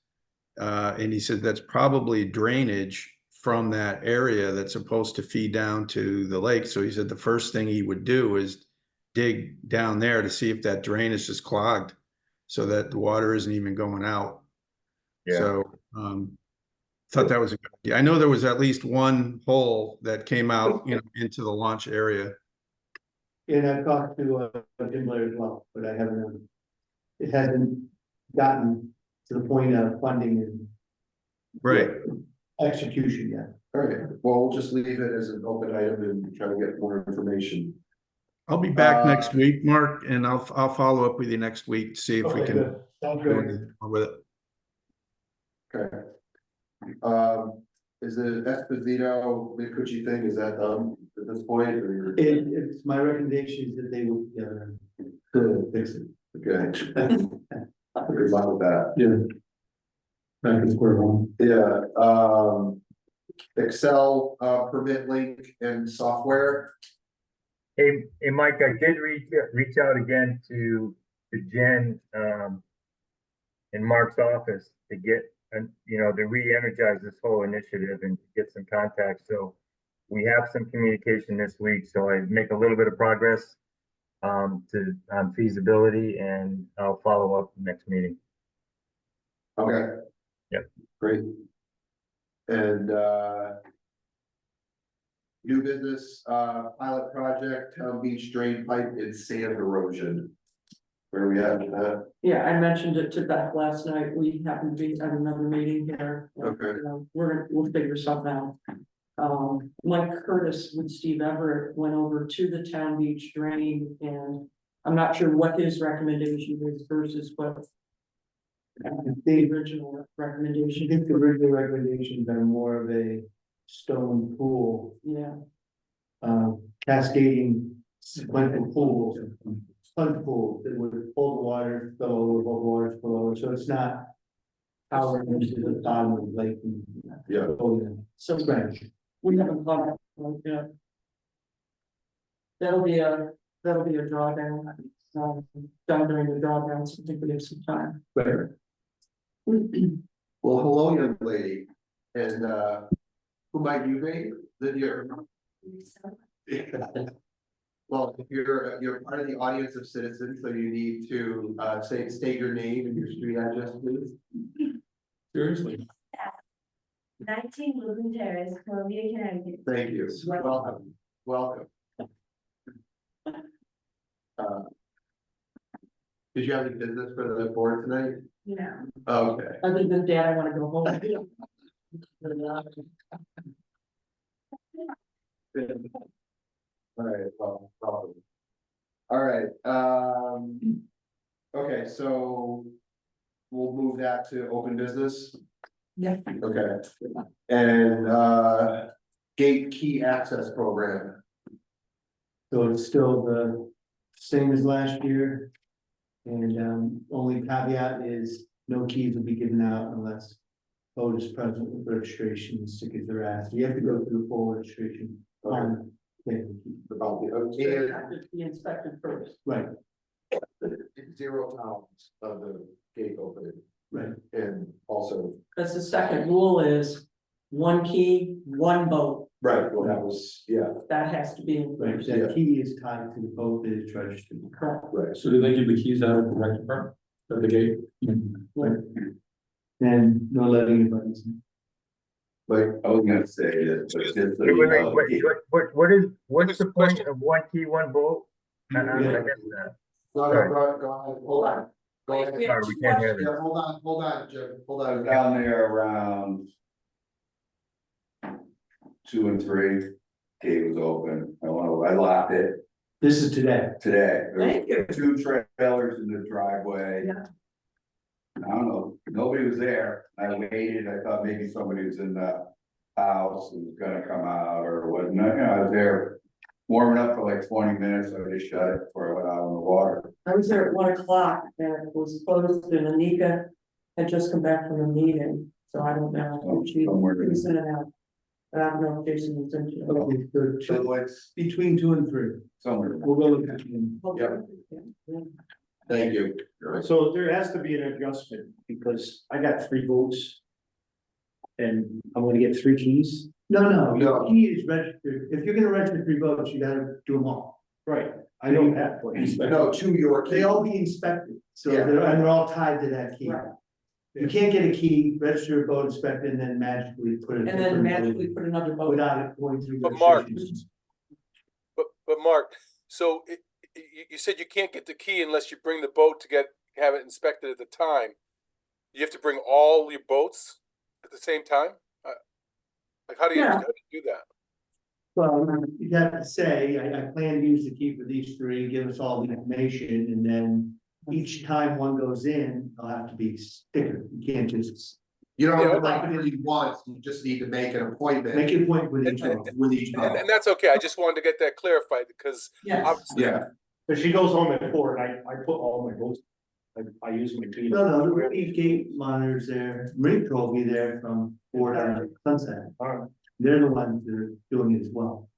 And he said that's probably drainage from that area that's supposed to feed down to the lake. So he said the first thing he would do is dig down there to see if that drain is just clogged so that the water isn't even going out. Yeah. So thought that was a good idea. I know there was at least one hole that came out, into the launch area. And I've talked to Jim Blair as well, but I haven't, it hasn't gotten to the point of funding and Right. execution yet. All right, well, we'll just leave it as an open item and try to get more information. I'll be back next week, Mark, and I'll follow up with you next week to see if we Okay, can good. Sounds do good. anything more with it. Okay. Is the Esposito Micucci thing, is that done at this point, or? It's my recommendation is that they work together and fix it. Okay. Good luck with that. Yeah. Back to square one. Yeah, Excel, permit link and software. Hey, Mike, I did reach out again to Jen, in Mark's office to get, to re-energize this whole initiative and get some contacts. So we have some communication this week, so I make a little bit of progress on feasibility, and I'll follow up next meeting. Okay. Yep. Great. And, new business, pilot project, Town Beach drain pipe and sand erosion. Where are we at with that? Yeah, I mentioned it to Beth last night. We happened to be at another meeting here. Okay. We'll figure something out. Mike Curtis with Steve Everett went over to the Town Beach drain, and I'm not sure what his recommendation is versus what I the think, original I recommendation. think the original recommendations are more of a stone pool, Yeah, cascading sequential pools. Sponge pool that would hold the water, flow over, hold water, flow over, so it's not. Power into the bottom of the lake. And, Yeah. so French. we haven't thought of it yet. That'll be a drawdown, done during the drawdown, so I think we have some time. Right. Well, hello, young lady, and, who might you be? That you're. Well, you're part of the audience of citizens, so you need to, state your name and your street address, please. Seriously. 19 Woodland Terrace, Columbia, Connecticut. Thank you, welcome, welcome. Did you have any business for the board tonight? No. Okay. Other than that, I wanna go home. All right, well, probably. All right, okay, so we'll move that to open business. Yeah. Okay, and, gate key access program. So it's still the same as last year. And, only caveat is no keys will be given out unless vote is present with registration, stickers are asked. You have to go through full registration. About the, Be inspected first. Right, zero tolerance of the gate opening, right. and also. That's the second rule is one key, one vote. Right, well, that was, yeah, That has to be. Right, that key is tied to the vote that is registered. Correct. right. So do they give the keys out at the rec department, at the gate? And no letting anybody. But I was gonna say that, but just so Wait, you wait, know, wait, what's the point Question. of one key, one vote? I guess that. Go ahead, hold on. Go ahead. We have Sorry, we two can't hear questions. Yeah, hold on, Jim, hold I was on. down there around 2 and 3, gate was open, I locked it This is today. today. There Thank you. was 2 trailers in the driveway. Yeah. I don't know, nobody was there, I waited, I thought maybe somebody was in the house and was gonna come out or whatnot, I was there. Warming up for like 20 minutes, I just shut it before I went out on the water. I was there at 1 o'clock and it was closed and Anika had just come back from a meeting, so I don't know. She Somewhere. was in and out. But I don't know if Jason was into it. Okay, so So it's between 2 and 3. somewhere. We'll go look at them. Yeah. Thank you. So there has to be an adjustment, because I got 3 votes. And I'm gonna get 3 keys, No, your No. key is registered. If you're gonna register 3 votes, you gotta do them all. right, I know that, but No, to your. They all be inspected, so Yeah. they're all tied to that key. Right. You can't get a key, register a vote, inspect it, and then magically put it. And then magically put another vote. Without it going through. But Mark- registration. But Mark, so you said you can't get the key unless you bring the boat to have it inspected at the time. You have to bring all your boats at the same time? Like, how do Yeah. you do that? Well, you have to say, I plan to use the key for these 3, give us all the information, and then each time one goes in, they'll have to be stickered. You can't just You don't have to Yeah. like really once, you just need to make an appointment. make a point with each And- one. With each And vote. that's okay, I just wanted to get that clarified because Yes. obviously, Yeah, but she goes home at 4 and I put all my votes. I use my key. No, each gate monitors there, Marine Patrol will be there from 4 to sunset. Alright. They're the ones that are doing it as well.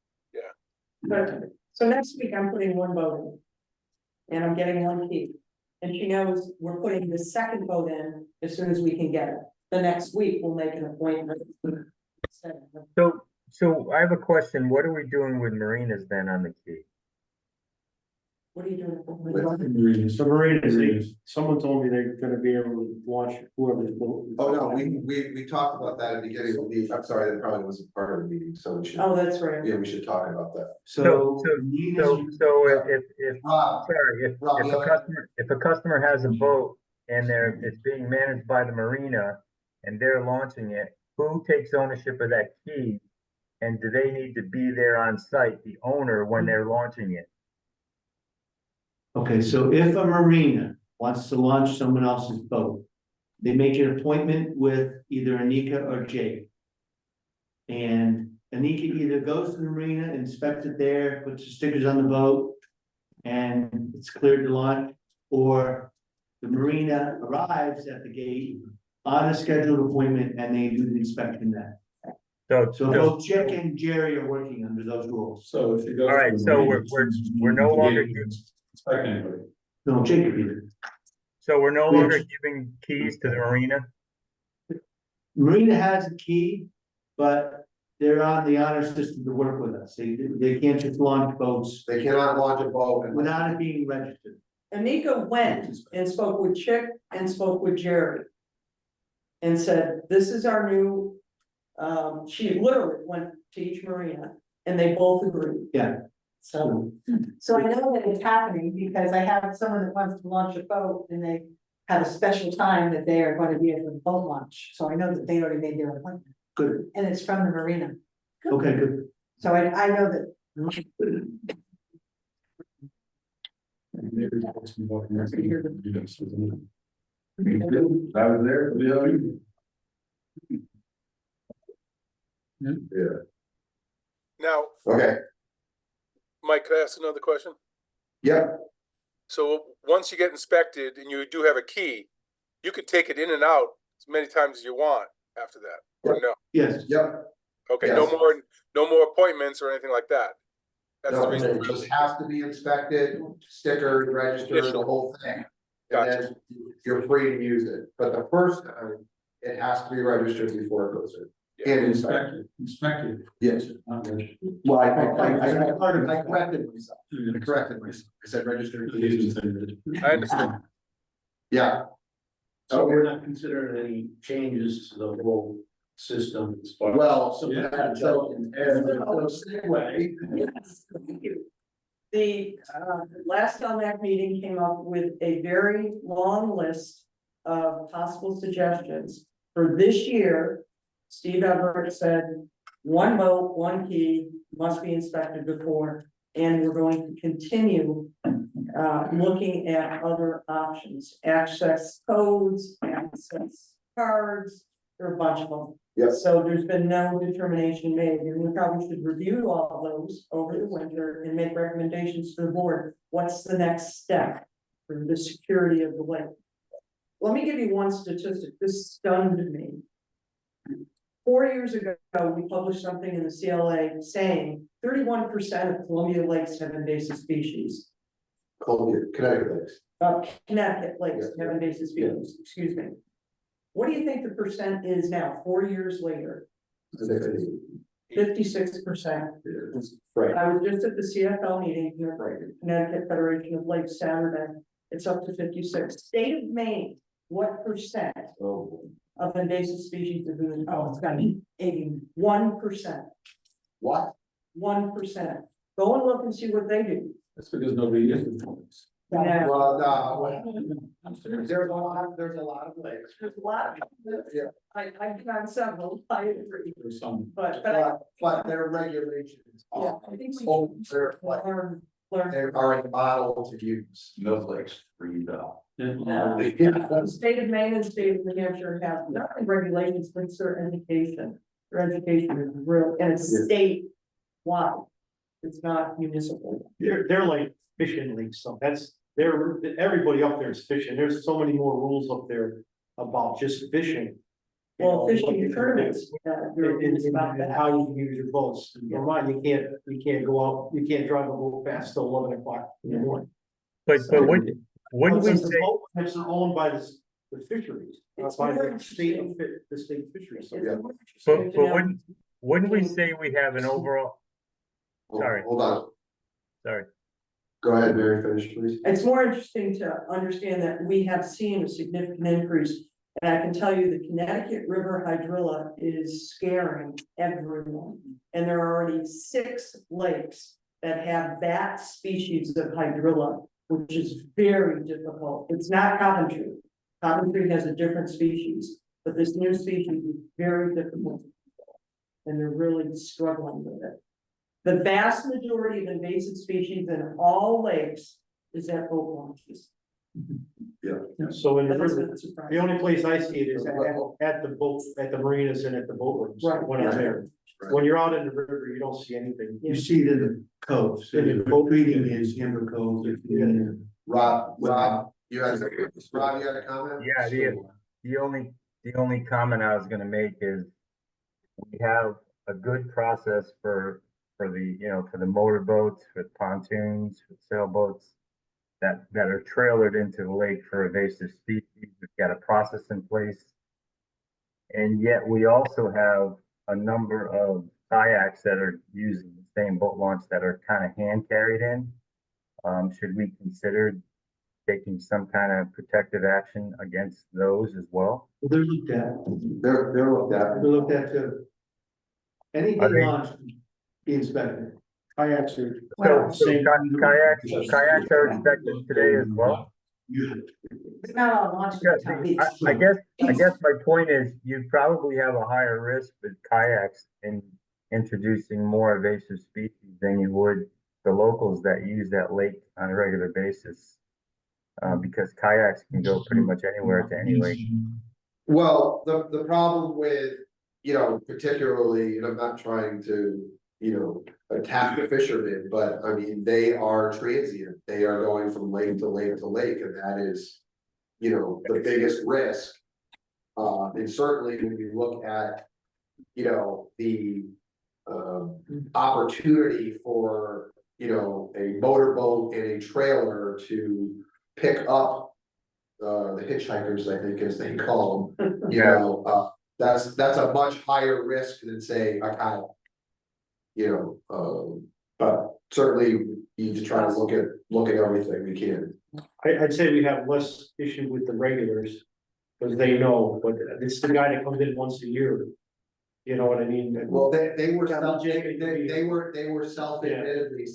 Okay. So next week I'm putting one vote in. And I'm getting one key. And she knows we're putting the second vote in as soon as we can get it. The next week we'll make an appointment. So I have a question. What are we doing with marinas then on the key? What are you doing? Marinas. So Marinas, someone told me they're gonna be able to watch whoever's vote. oh no, we talked about that at the beginning of the meeting, I'm sorry, that probably wasn't part of the meeting, so we should, Oh, that's right. yeah, we should talk about that. So. So if Rob, sorry, Rob, if a customer has a boat and it's being managed by the marina and they're launching it, who takes ownership of that key? And do they need to be there on site, the owner, when they're launching it? Okay, so if a marina wants to launch someone else's boat, they make an appointment with either Anika or Jake. And Anika either goes to the marina, inspects it there, puts the stickers on the boat, and it's cleared to launch, or the marina arrives at the gate on a scheduled appointment and they do the inspection there. So both Jake and Jerry are working under those rules. So if you go. All right, so we're no longer, Inspect anybody. No, Jake will be there. so we're no longer giving keys to the marina? Marina has a key, but they're on the honor system to work with us. They can't just launch boats They cannot launch a boat and without it being registered. Anika went and spoke with Chick and spoke with Jerry. And said, this is our new, she literally went to each marina and they both agreed. Yeah. So, So I know that it's happening because I have someone that wants to launch a boat and they have a special time that they are going to be at the boat launch. So I know that they already made their appointment Good. and it's from the marina. Okay, good. So I know that. Maybe it's involved in that. I was there, Now, okay, Mike, could I ask another question? yep, So once you get inspected and you do have a key, you could take it in and out as many times as you want after that, or no? Yes. yep. Okay, Yes. no more appointments or anything like that. That's the No, reason. it just has to be inspected, stickers, registered, the whole thing. And then you're free to use it, but the first time, it has to be registered before it goes in. And inspected, Inspected. yes. Not registered. Well, I corrected myself, I said registered. I understand. Yeah, So we're not considering any changes to the whole system as far as. well, So so, that- segue. the, last on that meeting came up with a very long list of possible suggestions for this year. Steve Everett said, one boat, one key must be inspected before, and we're going to continue looking at other options, access codes, access cards, there are a bunch of them. Yes. So there's been no determination made, and we probably should review all of those over the winter and make recommendations to the board. What's the next step for the security of the lake? Let me give you one statistic, this stunned me. 4 years ago, we published something in the CLA saying 31% of Columbia lakes have invasive species. Columbia, Connecticut Lakes. Connecticut lakes have invasive species, excuse me. What do you think the percent is now, 4 years later? 56%. Right, I was just at the CFL meeting here, Connecticut Federation of Lakes Saturday, it's up to 56. State of Maine, what percent of invasive species is in, oh, it's gotta be 81%. what? 1%. Go and look and see what they do. That's because nobody uses it. Yeah. Well, no, there's a lot of lakes. There's a lot of, Yeah, I've been on several, I agree, There's some. but but their regulations yeah, are, I think we oh, should they're like, learn. they are a model to use. those lakes freed up. The state of Maine and state of New Hampshire have nothing regulations, but their education. Their education is real, and it's state-wide. It's not municipal. They're like fishing leagues, so everybody up there is fishing, there's so many more rules up there about just fishing. Well, fishing tournaments, there are rules about And that. how you can use your boats, Vermont, you can't go out, you can't drive a boat past till 11 o'clock in the morning. But wouldn't we It's say, it's owned by the fisheries, It's by more the state interesting. the state fisheries. So It's Yeah. more but interesting to know- wouldn't we say we have an overall, Sorry. Hold on, sorry, go ahead, Mary, finish, please. It's more interesting to understand that we have seen a significant increase. And I can tell you the Connecticut River hydrilla is scaring everyone. And there are already 6 lakes that have that species of hydrilla, which is very difficult. It's not Coventry. Coventry has a different species, but this new species is very difficult. And they're really struggling with it. The vast majority of invasive species in all lakes is at boat launches. So in the That's river, been a surprise. the only place I see it is at the boat, at the marinas and at the boat rooms, Right. when I'm there. When you're out in the river, you don't see anything. You see it in the coves, In the the cove. treating is Amber Cove, if you. Rob, you had a comment? Yeah, the only comment I was gonna make is we have a good process for the, you know, for the motorboats, with pontoons, with sailboats that are trailered into the lake for invasive species. We've got a process in place. And yet we also have a number of kayaks that are using the same boat launch that are kind of hand carried in. Should we consider taking some kind of protective action against those as well? They're looked at, They're looked at. they're looked at too. Are Anything they- launched, be inspected. Kayaks are. So kayaks are inspected today as well? It's not all launched. Yeah, I guess my point is you probably have a higher risk with kayaks in introducing more invasive species than you would the locals that use that lake on a regular basis. Because kayaks can go pretty much anywhere to any lake. Well, the problem with, you know, particularly, and I'm not trying to, you know, attack the fishermen, but I mean, they are transient. They are going from lake to lake to lake, and that is, you know, the biggest risk. And certainly when you look at, you know, the opportunity for, you know, a motorboat and a trailer to pick up the hitchhikers, I think as they call them, you know, that's a much higher risk than say a kayak. You know, but certainly you need to try to look at everything we can. I'd say we have less issue with the regulars, because they know, but it's the guy that comes in once a year. You know what I mean? Well, they were Yeah, self, Jake, they were self-admittedly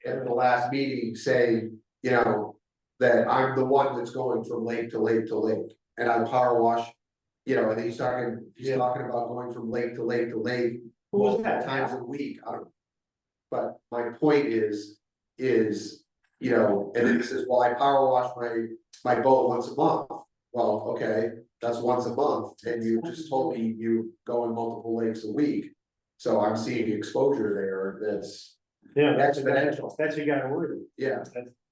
at the last meeting saying, you know, that I'm the one that's going from lake to lake to lake, and I power wash. You know, and he's talking about going from lake to lake to lake. Who was multiple that? times a week, I don't. But my point is, you know, and then he says, well, I power wash my boat once a month. Well, okay, that's once a month, and you just told me you go in multiple lakes a week. So I'm seeing exposure there that's, Yeah, Exponential. that's you gotta worry. yeah,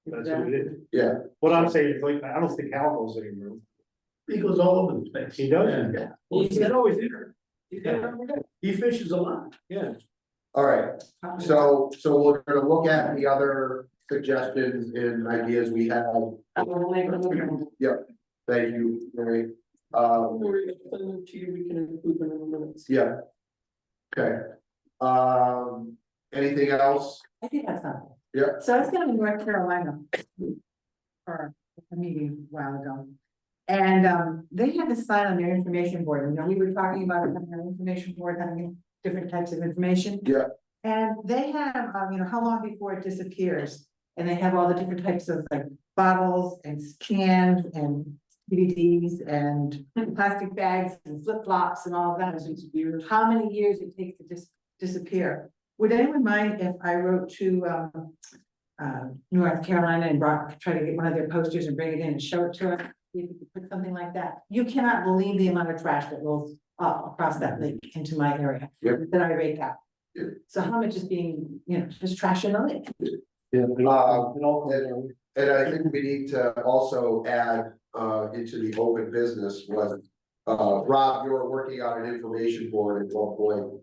That's what it is. yeah. What I'm saying is like, I don't think Hal goes anywhere. He goes all over the place. He does. Yeah. He's always there. He fishes a lot. Yeah. All right, so we're gonna look at the other suggestions and ideas we have. Thank you, Mary. Or if send them to you, we can include them in the minutes. Yeah. Okay. Anything else? I think that's something. Yeah. So I was down in North Carolina for a meeting a while ago. And they had this sign on their information board, you know, we were talking about it on their information board, having different types of information. Yeah. And they have, you know, how long before it disappears? And they have all the different types of like bottles and cans and DVDs and plastic bags and flip flops and all of that. How many years it takes to disappear? Would anyone mind if I wrote to North Carolina and try to get one of their posters and bring it in and show it to us? If you could put something like that. You cannot believe the amount of trash that rolls up across that lake into my area that I rake out. Yep. So how much is being, you know, just trash in the lake? And I think we need to also add into the open business was Rob, you were working on an information board at one point.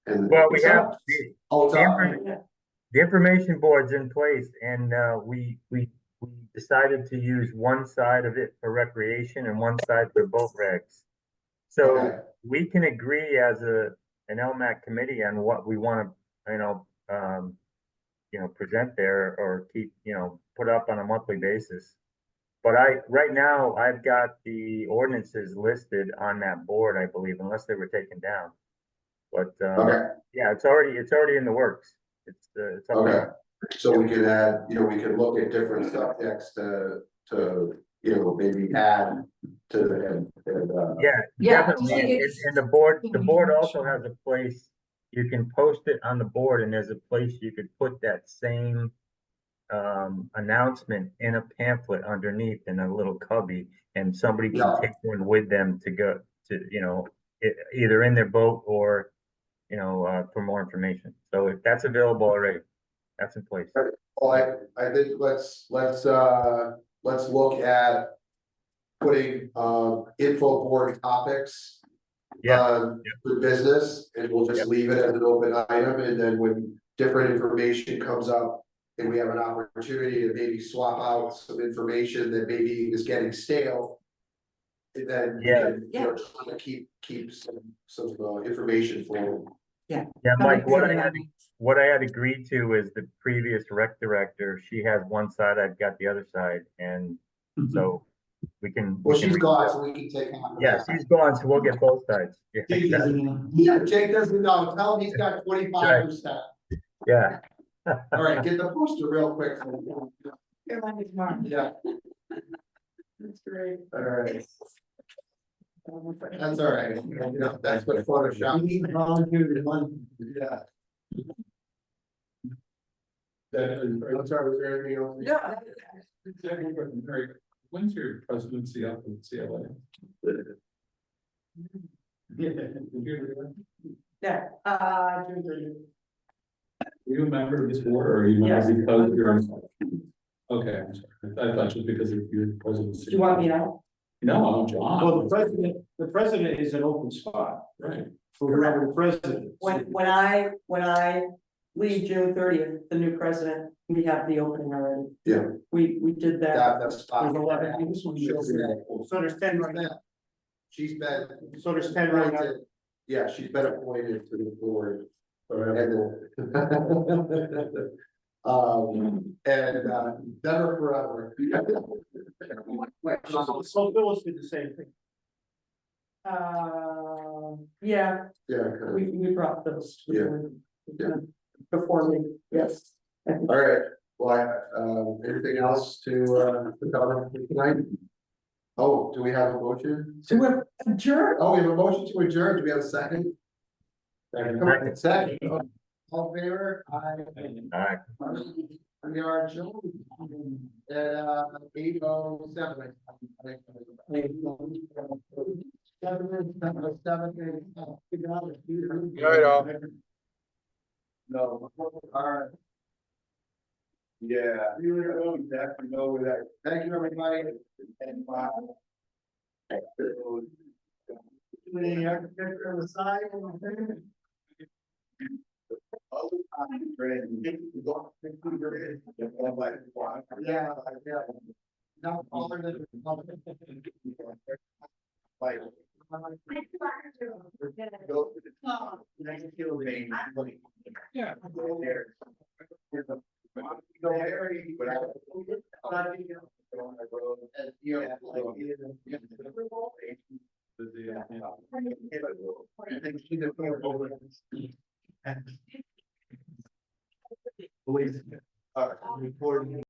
And Well, we have oh, it's up. the information board's in place, and we decided to use one side of it for recreation and one side for boat regs. So Okay. we can agree as an LMAC committee on what we want to, present there or keep, put up on a monthly basis. But right now, I've got the ordinances listed on that board, I believe, unless they were taken down. But Okay, yeah, it's already in the works. It's up okay. there. So we can add, we can look at different subjects to, maybe add to the, Yeah, definitely. And the board also has a place, you can post it on the board, and there's a place you could put that same announcement in a pamphlet underneath in a little cubby, and somebody can Yeah. take one with them to go to, either in their boat or, for more information. So if that's available already, that's in place. Well, I think let's look at putting, info board topics. Yeah. For business, and we'll just leave it as an open item, and then when different information comes up. And we have an opportunity to maybe swap out some information that maybe is getting stale. And then we can, try to keep some information for. Yeah, Mike, what I had agreed to is the previous rec director, she has one side, I've got the other side, and so we can. Well, she's gone, so we can take. Yeah, she's gone, so we'll get both sides. Yeah, Jake exactly. doesn't know. Yeah, Jake doesn't know, tell him he's got 25%. Yeah. All right, get the poster real quick. Carolina's mark. Yeah, That's great. all right, that's all right, that's what Photoshop. We need to volunteer to run. Yeah. I'm sorry, was there anything else? Yeah. When's your presidency up in CLA? Yeah, June 30th. Are you a member of this board, or are you a member Yes. because you're? Okay, I'm sorry. I thought just because of your presidency. Do you want me out? No, John. Well, the president is an open spot Right. for whoever the president. is. When I leave June 30th, the new president, we have the opening already. Yeah. We did that. That's spot. With 11. This one shows that. So there's 10 right now. She's been. So there's 10 right now. appointed- Yeah, she's been appointed to the board. And never forever. So Phyllis did the same thing. Yeah, Yeah, we brought those. Yeah. Yeah. Before me, yes. all right, well, anything else to cover tonight? Oh, do we have a motion? To adjourn. Oh, we have a motion to adjourn, do we have a second? Second, all in favor? Aye. All right. We are adjourned at 8:07. All right, all. No, alright. Yeah, you really definitely know where that, thank you, everybody. And, any architecture on the side? Yeah, yeah. Not taller than. Like. Go. Next to the. Yeah. Go there. Go there, but I. As you know, like, I think she's a. Police. Recording.